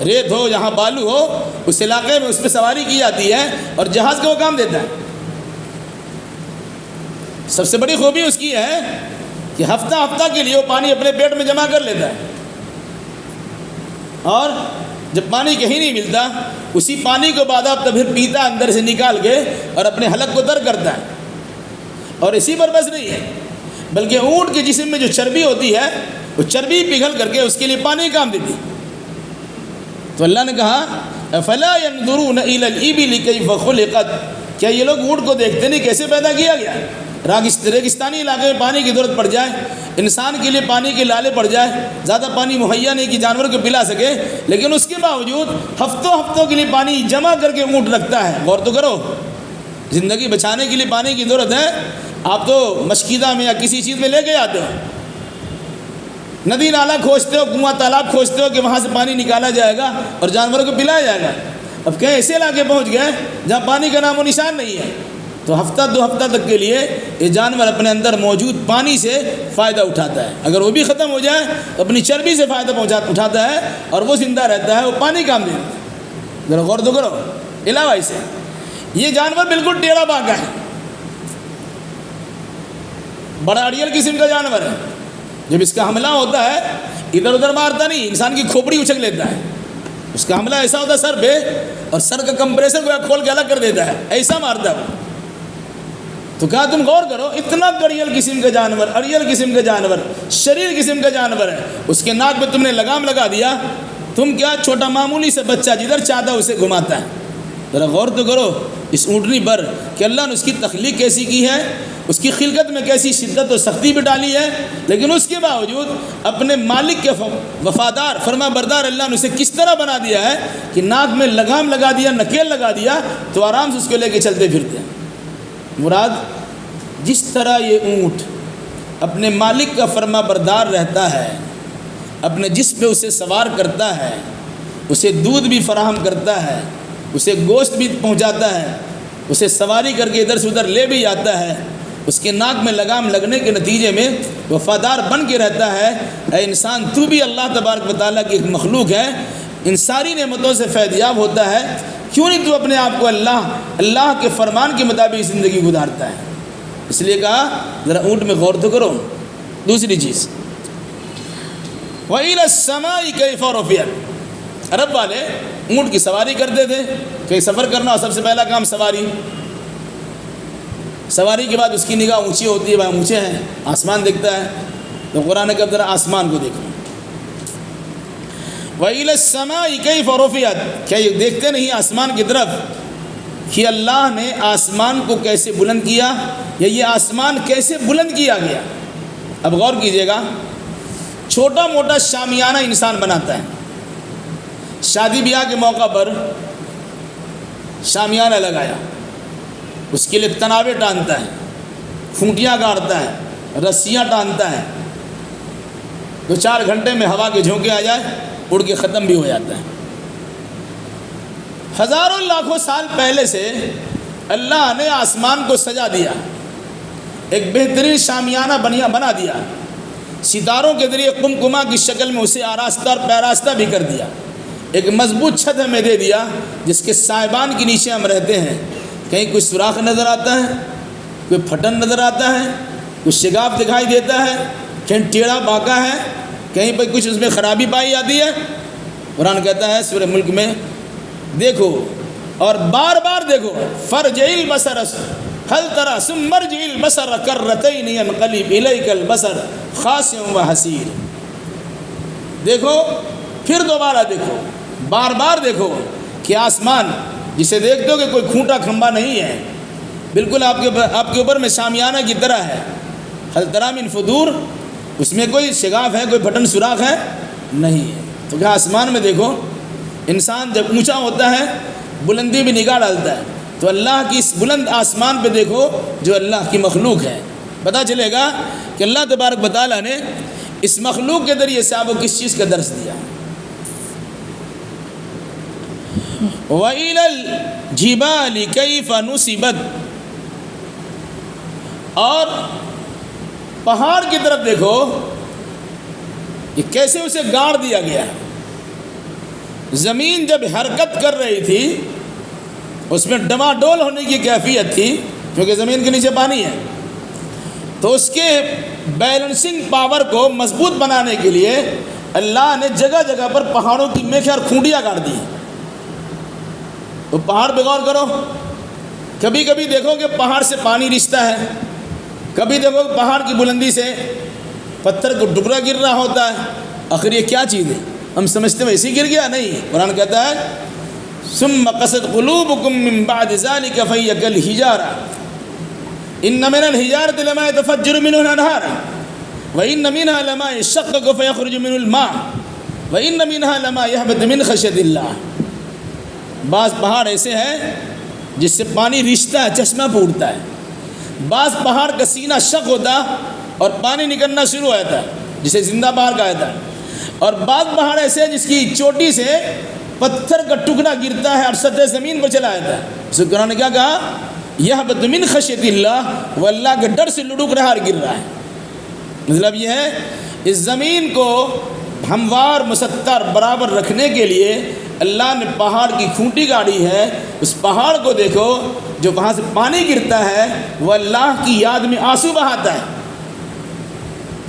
[SPEAKER 1] ریت ہو، جہاں بالو ہو، اس علاقے میں اس پہ سواری کی جاتی ہے اور جہاز کا وہ کام دیتا ہے۔ سب سے بڑی خوبی اس کی ہے کہ ہفتہ ہفتہ کے لیے وہ پانی اپنے پیٹ میں جمع کر لیتا ہے، اور جب پانی کہیں نہیں ملتا اسی پانی کو باضابطہ پھر پیتا اندر سے نکال کے اور اپنے حلق کو تر کرتا ہے۔ اور اسی پر بس نہیں ہے، بلکہ اونٹ کے جسم میں جو چربی ہوتی ہے وہ چربی پگھل کر کے اس کے لیے پانی کام دیتی۔ تو اللہ نے کہا افلا ينظرون الى الابل كيف خلقت، کیا یہ لوگ اونٹ کو دیکھتے نہیں کیسے پیدا کیا گیا؟ ریگستانی علاقے میں پانی کی ضرورت پڑ جائے، انسان کے لیے پانی کے لالے پڑ جائے، زیادہ پانی مہیا نہیں کہ جانور کو پلا سکے، لیکن اس کے باوجود ہفتوں کے لیے پانی جمع کر کے اونٹ رکھتا ہے۔ غور تو کرو، زندگی بچانے کے لیے پانی کی ضرورت ہے، آپ تو مشکیزہ میں یا کسی چیز میں لے کے آتے ہو، ندی نالا کھوجتے ہو، کنواں تالاب کھوجتے ہو کہ وہاں سے پانی نکالا جائے گا اور جانوروں کو پلایا جائے گا۔ اب کہیں ایسے علاقے پہنچ گئے جہاں پانی کا نام و نشان نہیں ہے، تو ہفتہ 2 ہفتہ تک کے لیے یہ جانور اپنے اندر موجود پانی سے فائدہ اٹھاتا ہے۔ اگر وہ بھی ختم ہو جائے تو اپنی چربی سے فائدہ اٹھاتا ہے اور وہ زندہ رہتا ہے، وہ پانی کام دیتا ہے۔ ذرا غور تو کرو۔ علاوہ اسے یہ جانور بالکل ٹیڑھا باقا ہے، بڑا اڑیل قسم کا جانور ہے۔ جب اس کا حملہ ہوتا ہے ادھر ادھر مارتا نہیں، انسان کی کھوپڑی اچک لیتا ہے۔ اس کا حملہ ایسا ہوتا ہے سر پہ، اور سر کا کمپریسر کو کھول کے الگ کر دیتا ہے، ایسا مارتا ہے وہ۔ تو کہا تم غور کرو، اتنا اڑیل قسم کا جانور، اڑیل قسم کا جانور، شریر قسم کا جانور ہے، اس کے ناک پہ تم نے لگام لگا دیا، تم کیا چھوٹا معمولی سے بچہ جدھر چاہتا اسے گھماتا ہے۔ ذرا غور تو کرو اس اونٹنی پر کہ اللہ نے اس کی تخلیق کیسی کی ہے، اس کی خلقت میں کیسی شدت و سختی بھی ڈالی ہے، لیکن اس کے باوجود اپنے مالک کے وفادار فرما بردار اللہ نے اسے کس طرح بنا دیا ہے کہ ناک میں لگام لگا دیا، نکیل لگا دیا تو آرام سے اس کو لے کے چلتے پھرتے ہیں۔ مراد جس طرح یہ اونٹ اپنے مالک کا فرما بردار رہتا ہے، اپنے جسم پہ اسے سوار کرتا ہے، اسے دودھ بھی فراہم کرتا ہے، اسے گوشت بھی پہنچاتا ہے، اسے سواری کر کے ادھر سے ادھر لے بھی جاتا ہے، اس کے ناک میں لگام لگنے کے نتیجے میں وفادار بن کے رہتا ہے۔ اے انسان، تو بھی اللہ تبارک و تعالیٰ کی ایک مخلوق ہے، ان ساری نعمتوں سے فیض یاب ہوتا ہے، کیوں نہیں تو اپنے آپ کو اللہ کے فرمان کے مطابق زندگی گزارتا ہے؟ اس لیے کہا ذرا اونٹ میں غور تو کرو۔ دوسری چیز، وَإِلَى السَّمَاءِ كَيْفَ رُفِعَتْ، عرب والے اونٹ کی سواری کرتے تھے، کہیں سفر کرنا ہو سب سے پہلا کام سواری کے بعد اس کی نگاہ اونچی ہوتی ہے، وہاں اونچے ہیں، آسمان دکھتا ہے، تو قرآن کا ذرا آسمان کو دیکھو۔ وَإِلَى السَّمَاءِ كَيْفَ رُفِعَتْ، کیا یہ دیکھتے نہیں آسمان کی طرف کہ اللہ نے آسمان کو کیسے بلند کیا، یا یہ آسمان کیسے بلند کیا گیا؟ اب غور کیجئے گا، چھوٹا موٹا شامیانہ انسان بناتا ہے، شادی بیاہ کے موقع پر شامیانہ لگایا، اس کے لیے تنابے ٹانتا ہے، کھونٹیاں گاڑتا ہے، رسیاں ٹانتا ہے، 2-4 گھنٹے میں ہوا کے جھونکے آ جائے اڑ کے ختم بھی ہو جاتا ہے۔ ہزاروں لاکھوں سال پہلے سے اللہ نے آسمان کو سجا دیا، ایک بہترین شامیانہ بنا دیا، ستاروں کے ذریعے قمقمہ کی شکل میں اسے آراستہ اور پیراستہ بھی کر دیا، ایک مضبوط چھت ہمیں دے دیا جس کے سائبان کے نیچے ہم رہتے ہیں۔ کہیں کوئی سوراخ نظر آتا ہے، کوئی پھٹن نظر آتا ہے، کوئی شگاف دکھائی دیتا ہے، کہیں ٹیڑھا باقا ہے، کہیں پہ کچھ اس میں خرابی پائی جاتی ہے؟ قرآن کہتا ہے سورہ ملک میں، دیکھو اور بار بار دیکھو، فرجع البصر هل ترى ثم ارجع البصر كرتين ينقلب اليك البصر خاسئا وحسير، دیکھو پھر دوبارہ دیکھو، بار بار دیکھو کہ آسمان جسے دیکھتے ہو کہ کوئی کھونٹا کھمبا نہیں ہے، بالکل آپ کے اوپر میں شامیانہ کی طرح ہے، هل ترى من فطور، اس میں کوئی شگاف ہے، کوئی بٹن سوراخ ہے نہیں ہے۔ تو کہا آسمان میں دیکھو، انسان جب اونچا ہوتا ہے بلندی بھی نگاہ ڈالتا ہے، تو اللہ کی اس بلند آسمان پہ دیکھو جو اللہ کی مخلوق ہے، پتہ چلے گا کہ اللہ تبارک و تعالیٰ نے اس مخلوق کے ذریعے سے آپ کو کس چیز کا درس دیا۔ وَإِلَى الْجِبَالِ كَيْفَ نُصِبَتْ، اور پہاڑ کی طرف دیکھو کہ کیسے اسے گاڑ دیا گیا ہے۔ زمین جب حرکت کر رہی تھی اس میں ڈماڈول ہونے کی کیفیت تھی، کیونکہ زمین کے نیچے پانی ہے، تو اس کے بیلنسنگ پاور کو مضبوط بنانے کے لیے اللہ نے جگہ جگہ پر پہاڑوں کی میخیں اور کھونٹیاں گاڑ دی۔ تو پہاڑ پہ غور کرو، کبھی کبھی دیکھو کہ پہاڑ سے پانی رستا ہے، کبھی دیکھو کہ پہاڑ کی بلندی سے پتھر کو ٹکڑا گر رہا ہوتا ہے، آخر یہ کیا چیز ہے؟ ہم سمجھتے ہیں ایسے گر گیا، نہیں، قرآن کہتا ہے ثم قست قلوبکم من بعد ذلك فهي كالحجارة ان من الحجارة لما يتفجر منه الانهار وان منها لما يشقق فيخرج منه الماء وان منها لما يهبط من خشية الله۔ بعض پہاڑ ایسے ہیں جس سے پانی رستا ہے، چشمہ پھوٹتا ہے، بعض پہاڑ کا سینہ شق ہوتا اور پانی نکلنا شروع ہو جاتا ہے، جسے زندہ پہاڑ کہا جاتا ہے، اور بعض پہاڑ ایسے ہیں جس کی چوٹی سے پتھر کا ٹکڑا گرتا ہے اور سطح زمین پر چلا جاتا ہے۔ اس قرآن نے کیا کہا؟ یہبط من خشیۃ اللہ، وہ اللہ کے ڈر سے لڑک رہا اور گر رہا ہے۔ مطلب یہ ہے اس زمین کو ہموار مستر برابر رکھنے کے لیے اللہ نے پہاڑ کی کھونٹی گاڑی ہے۔ اس پہاڑ کو دیکھو جو وہاں سے پانی گرتا ہے وہ اللہ کی یاد میں آنسو بہاتا ہے،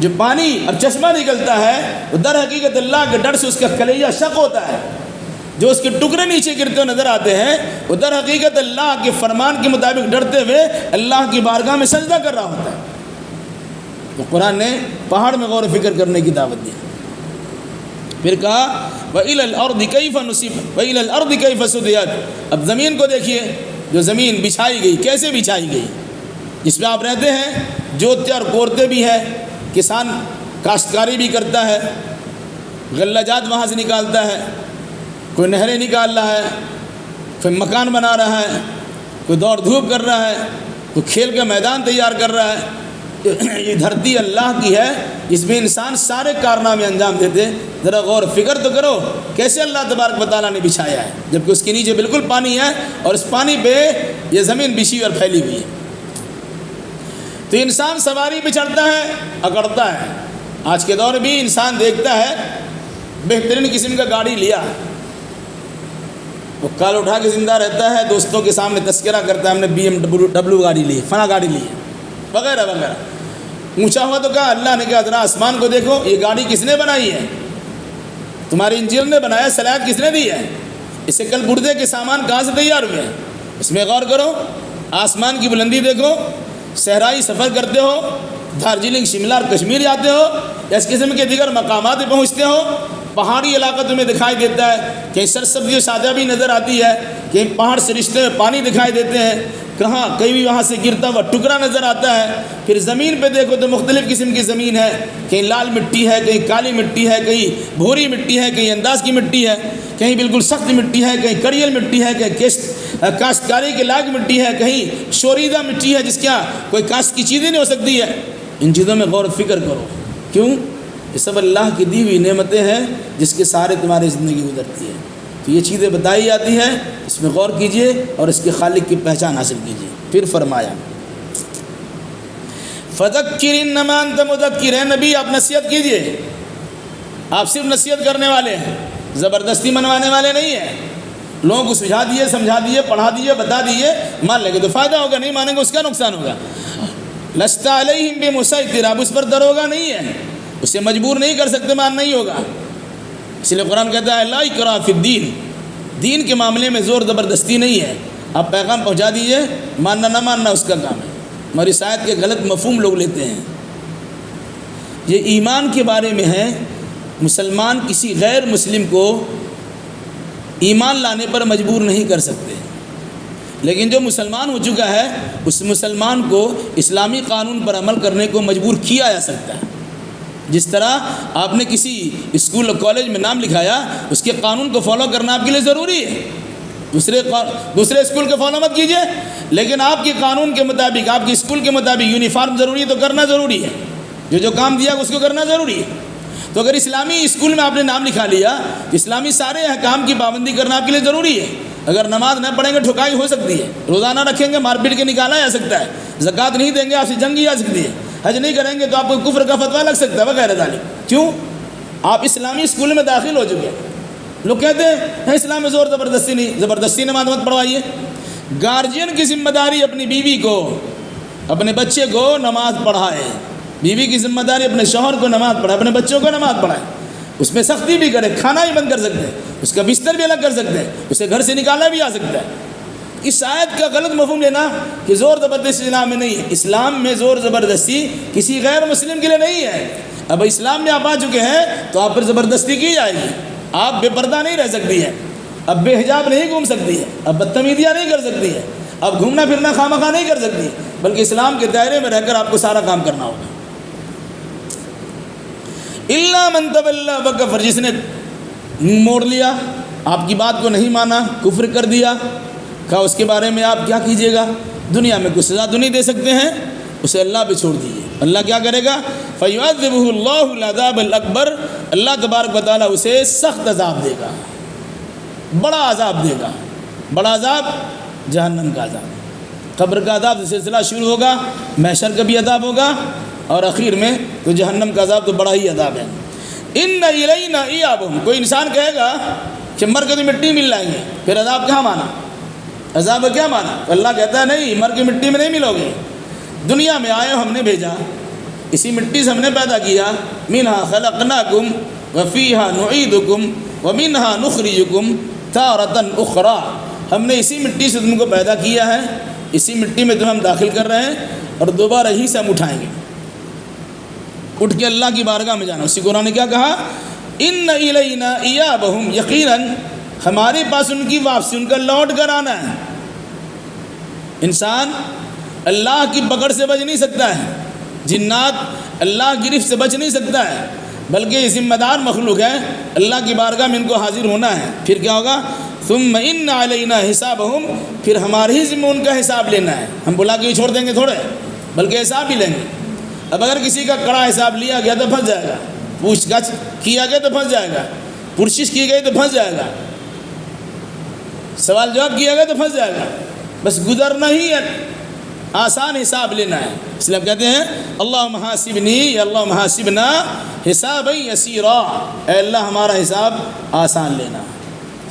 [SPEAKER 1] جو پانی اور چشمہ نکلتا ہے وہ در حقیقت اللہ کے ڈر سے اس کا کلیجہ شق ہوتا ہے، جو اس کے ٹکڑے نیچے گرتے ہوئے نظر آتے ہیں وہ در حقیقت اللہ کے فرمان کے مطابق ڈرتے ہوئے اللہ کی بارگاہ میں سجدہ کر رہا ہوتا ہے۔ تو قرآن نے پہاڑ میں غور و فکر کرنے کی دعوت دی۔ پھر کہا وَإِلَى الْأَرْضِ كَيْفَ نُصِبَتْ وَإِلَى الْأَرْضِ كَيْفَ سُطِحَتْ، اب زمین کو دیکھیے، جو زمین بچھائی گئی، کیسے بچھائی گئی، جس پہ آپ رہتے ہیں، جوتتے اور کوڑتے بھی ہے، کسان کاشتکاری بھی کرتا ہے، غلہ جات وہاں سے نکالتا ہے، کوئی نہریں نکال رہا ہے، کوئی مکان بنا رہا ہے، کوئی دوڑ دھوپ کر رہا ہے، کوئی کھیل کا میدان تیار کر رہا ہے، یہ دھرتی اللہ کی ہے، اس میں انسان سارے کارنامے انجام دیتے، ذرا غور فکر تو کرو کیسے اللہ تبارک و تعالیٰ نے بچھایا ہے، جبکہ اس کے نیچے بالکل پانی ہے اور اس پانی پہ یہ زمین بچھی اور پھیلی ہوئی ہے۔ تو انسان سواری پہ چڑھتا ہے، اکڑتا ہے۔ آج کے دور بھی انسان دیکھتا ہے بہترین قسم کا گاڑی لیا، وہ کال اٹھا کے زندہ رہتا ہے، دوستوں کے سامنے تذکرہ کرتا ہے ہم نے BMW گاڑی لی، فلاں گاڑی لی ہے، وغیرہ وغیرہ۔ اونچا ہوا تو کہا، اللہ نے کہا ذرا آسمان کو دیکھو، یہ گاڑی کس نے بنائی ہے؟ تمہارے انجینئر نے بنایا، صلاحیت کس نے دی ہے؟ اسے کل پرزے کے سامان کہاں سے تیار ہوئے ہیں؟ اس میں غور کرو، آسمان کی بلندی دیکھو، صحرائی سفر کرتے ہو، دارجلنگ، شملہ اور کشمیر جاتے ہو، یا اس قسم کے دیگر مقامات پہ پہنچتے ہو، پہاڑی علاقہ تمہیں دکھائی دیتا ہے، کہیں سرسبزی و شادابی نظر آتی ہے، کہیں پہاڑ سے رشتے میں پانی دکھائی دیتے ہیں، کہاں کہیں بھی وہاں سے گرتا ہوا ٹکڑا نظر آتا ہے۔ پھر زمین پہ دیکھو تو مختلف قسم کی زمین ہے، کہیں لال مٹی ہے، کہیں کالی مٹی ہے، کہیں بھوری مٹی ہے، کہیں انداز کی مٹی ہے، کہیں بالکل سخت مٹی ہے، کہیں کڑیل مٹی ہے، کہیں کاشتکاری کے لائق مٹی ہے، کہیں شوریدہ مٹی ہے جس کا کوئی کاشت کی چیزیں نہیں ہو سکتی ہے۔ ان چیزوں میں غور و فکر کرو، کیوں؟ یہ سب اللہ کی دی ہوئی نعمتیں ہیں جس کے سارے تمہاری زندگی گزرتی ہے۔ تو یہ چیزیں بتائی جاتی ہیں، اس میں غور کیجئے اور اس کے خالق کی پہچان حاصل کیجئے۔ پھر فرمایا فذکر انما انت مذکر، ہے نبی آپ نصیحت کیجئے، آپ صرف نصیحت کرنے والے ہیں، زبردستی منوانے والے نہیں ہیں۔ لوگوں کو سمجھا دیے، سمجھا دیے، پڑھا دیے، بتا دیے، مان لیں گے تو فائدہ ہوگا، نہیں مانیں گے اس کا نقصان ہوگا۔ لست علیہم بمسیطر، آپ اس پر دروگا نہیں ہے، اسے مجبور نہیں کر سکتے، ماننا ہی ہوگا۔ اس لیے قرآن کہتا ہے لا اکراہ فی الدین، دین کے معاملے میں زور زبردستی نہیں ہے، آپ پیغام پہنچا دیجئے، ماننا نہ ماننا اس کا کام ہے۔ اور اس آیت کے غلط مفہوم لوگ لیتے ہیں، یہ ایمان کے بارے میں ہے، مسلمان کسی غیر مسلم کو ایمان لانے پر مجبور نہیں کر سکتے، لیکن جو مسلمان ہو چکا ہے اس مسلمان کو اسلامی قانون پر عمل کرنے کو مجبور کیا جا سکتا ہے۔ جس طرح آپ نے کسی اسکول اور کالج میں نام لکھایا، اس کے قانون کو فالو کرنا آپ کے لیے ضروری ہے، دوسرے اسکول کو فالو مت کیجیے، لیکن آپ کے قانون کے مطابق، آپ کے اسکول کے مطابق یونیفارم ضروری ہے تو کرنا ضروری ہے، جو کام دیا اس کو کرنا ضروری ہے۔ تو اگر اسلامی اسکول میں آپ نے نام لکھا لیا، اسلامی سارے احکام کی پابندی کرنا آپ کے لیے ضروری ہے۔ اگر نماز نہ پڑھیں گے ٹھکائی ہو سکتی ہے، روزانہ رکھیں گے مار پیٹ کے نکالا جا سکتا ہے، زکوٰۃ نہیں دیں گے آپ سے جنگ کی جا سکتی ہے، حج نہیں کریں گے تو آپ کو کفر کا فتویٰ لگ سکتا ہے وغیرہ ذالک۔ کیوں؟ آپ اسلامی اسکول میں داخل ہو چکے ہیں۔ لوگ کہتے ہیں اسلام میں زور زبردستی نہیں، زبردستی نماز مت پڑھوائیے۔ گارجین کی ذمہ داری اپنی بیوی کو، اپنے بچے کو نماز پڑھائے، بیوی کی ذمہ داری اپنے شوہر کو نماز پڑھائے، اپنے بچوں کو نماز پڑھائے، اس میں سختی بھی کرے، کھانا بھی بند کر سکتے ہیں، اس کا بستر بھی الگ کر سکتے ہیں، اسے گھر سے نکالا بھی آ سکتا ہے۔ اس آیت کا غلط مفہوم لینا کہ زور زبردستی اسلام میں نہیں ہے، اسلام میں زور زبردستی کسی غیر مسلم کے لیے نہیں ہے۔ اب اسلام میں آپ آ چکے ہیں تو آپ پر زبردستی کی جائے گی، آپ بے پردہ نہیں رہ سکتی ہے، اب بے حجاب نہیں گھوم سکتی ہے، اب بدتمیزیاں نہیں کر سکتی ہے، اب گھومنا پھرنا خواہ نہیں کر سکتی، بلکہ اسلام کے دائرے میں رہ کر آپ کو سارا کام کرنا ہوگا۔ الا من تولی وکفر، جس نے موڑ لیا، آپ کی بات کو نہیں مانا، کفر کر دیا، کہا اس کے بارے میں آپ کیا کیجیے گا؟ دنیا میں کچھ سزا تو نہیں دے سکتے ہیں، اسے اللہ پہ چھوڑ دیجیے۔ اللہ کیا کرے گا؟ فَيُعَذِّبُهُ اللَّهُ الْعَذَابَ الْأَكْبَرَ، اللہ تبارک و تعالیٰ اسے سخت عذاب دے گا، بڑا عذاب دے گا۔ بڑا عذاب جہنم کا عذاب، قبر کا عذاب سے سلسلہ شروع ہوگا، محشر کا بھی عذاب ہوگا، اور اخیر میں تو جہنم کا عذاب تو بڑا ہی عذاب ہے۔ ان الینا ایابہم، کوئی انسان کہے گا کہ مر کے تو مٹی مل جائیں گے، پھر عذاب کیا مانا؟ عذاب کیا مانا؟ اللہ کہتا ہے نہیں، مر کے مٹی میں نہیں ملو گے، دنیا میں آئے ہم نے بھیجا، اسی مٹی سے ہم نے پیدا کیا، منہا خلقناکم وفیہا نعیدکم ومنہا نخرجکم تارۃ اخری، ہم نے اسی مٹی سے تم کو پیدا کیا ہے، اسی مٹی میں تمہیں ہم داخل کر رہے ہیں، اور دوبارہ ہی سے ہم اٹھائیں گے۔ اٹھ کے اللہ کی بارگاہ میں جانا۔ اسی قرآن نے کیا کہا؟ ان الینا ایابہم، یقیناً ہمارے پاس ان کی واپسی، ان کا لوٹ کر آنا ہے۔ انسان اللہ کی پکڑ سے بچ نہیں سکتا ہے، جنات اللہ کی گرفت سے بچ نہیں سکتا ہے، بلکہ یہ ذمہ دار مخلوق ہے، اللہ کی بارگاہ میں ان کو حاضر ہونا ہے۔ پھر کیا ہوگا؟ ثم ان علینا حسابہم، پھر ہمارے ہی ذمہ ان کا حساب لینا ہے، ہم بلا کے ہی چھوڑ دیں گے تھوڑے، بلکہ حساب ہی لیں گے۔ اب اگر کسی کا کڑا حساب لیا گیا تو پھنس جائے گا، پوچھ گچھ کیا گیا تو پھنس جائے گا، پرشش کی گئی تو پھنس جائے گا، سوال جواب کیا گیا تو پھنس جائے گا۔ بس گزرنا ہی آسان حساب لینا ہے، اس لیے ہم کہتے ہیں اللہم حاسبنی یا اللہم حاسبنا حسابا یسیرا، اے اللہ ہمارا حساب آسان لینا۔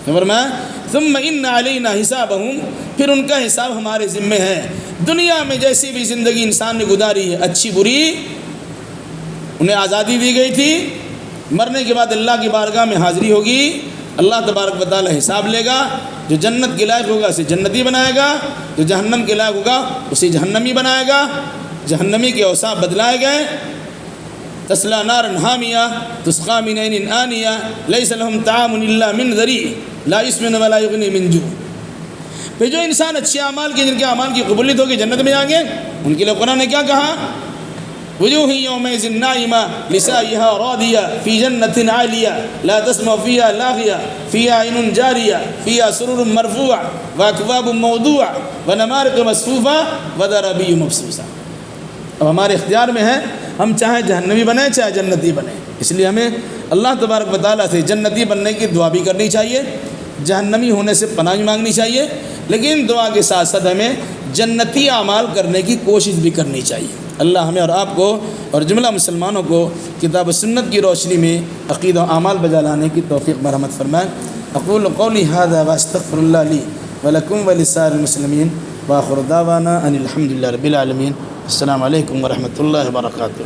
[SPEAKER 1] فرمایا ثم ان علینا حسابہم، پھر ان کا حساب ہمارے ذمہ ہے۔ دنیا میں جیسی بھی زندگی انسان نے گزاری ہے، اچھی بری، انہیں آزادی دی گئی تھی، مرنے کے بعد اللہ کی بارگاہ میں حاضری ہوگی، اللہ تبارک و تعالی حساب لے گا، جو جنت کے لائق ہوگا اسے جنتی بنائے گا، جو جہنم کے لائق ہوگا اسے جہنمی بنائے گا۔ جہنمی کے اوصاف بدلائے گئے، تسلا نارا حامیہ تسقی من عین آنیہ لیس لهم طعام الا من ضریع لا یسمن ولا یغنی من جوع۔ پھر جو انسان اچھے اعمال کے، جن کے اعمال کی قبولیت ہوگی، جنت میں جائیں گے، ان کے لیے قرآن نے کیا کہا؟ وجوہ یومئذ ناعمہ لسعیہا راضیہ فی جنت عالیہ لا تسمع فیہا لاغیہ فیہا عین جاریہ فیہا سرر مرفوع واکواب موضوع ونمارق مصفوفہ وزرابی مبثوثہ۔ اب ہمارے اختیار میں ہے، ہم چاہے جہنمی بنیں چاہے جنتی بنیں، اس لیے ہمیں اللہ تبارک و تعالیٰ سے جنتی بننے کی دعا بھی کرنی چاہیے، جہنمی ہونے سے پناہ بھی مانگنی چاہیے، لیکن دعا کے ساتھ ساتھ ہمیں جنتی اعمال کرنے کی کوشش بھی کرنی چاہیے۔ اللہ ہمیں اور آپ کو اور جملہ مسلمانوں کو کتاب و سنت کی روشنی میں عقیدہ و اعمال بجا لانے کی توفیق مرحمت فرمائے۔ اقول قولی ھذا واستغفر اللہ لی ولکم ولسائر المسلمین وآخر دعوانا ان الحمد للہ رب العالمین۔ السلام علیکم ورحمۃ اللہ وبرکاتہ۔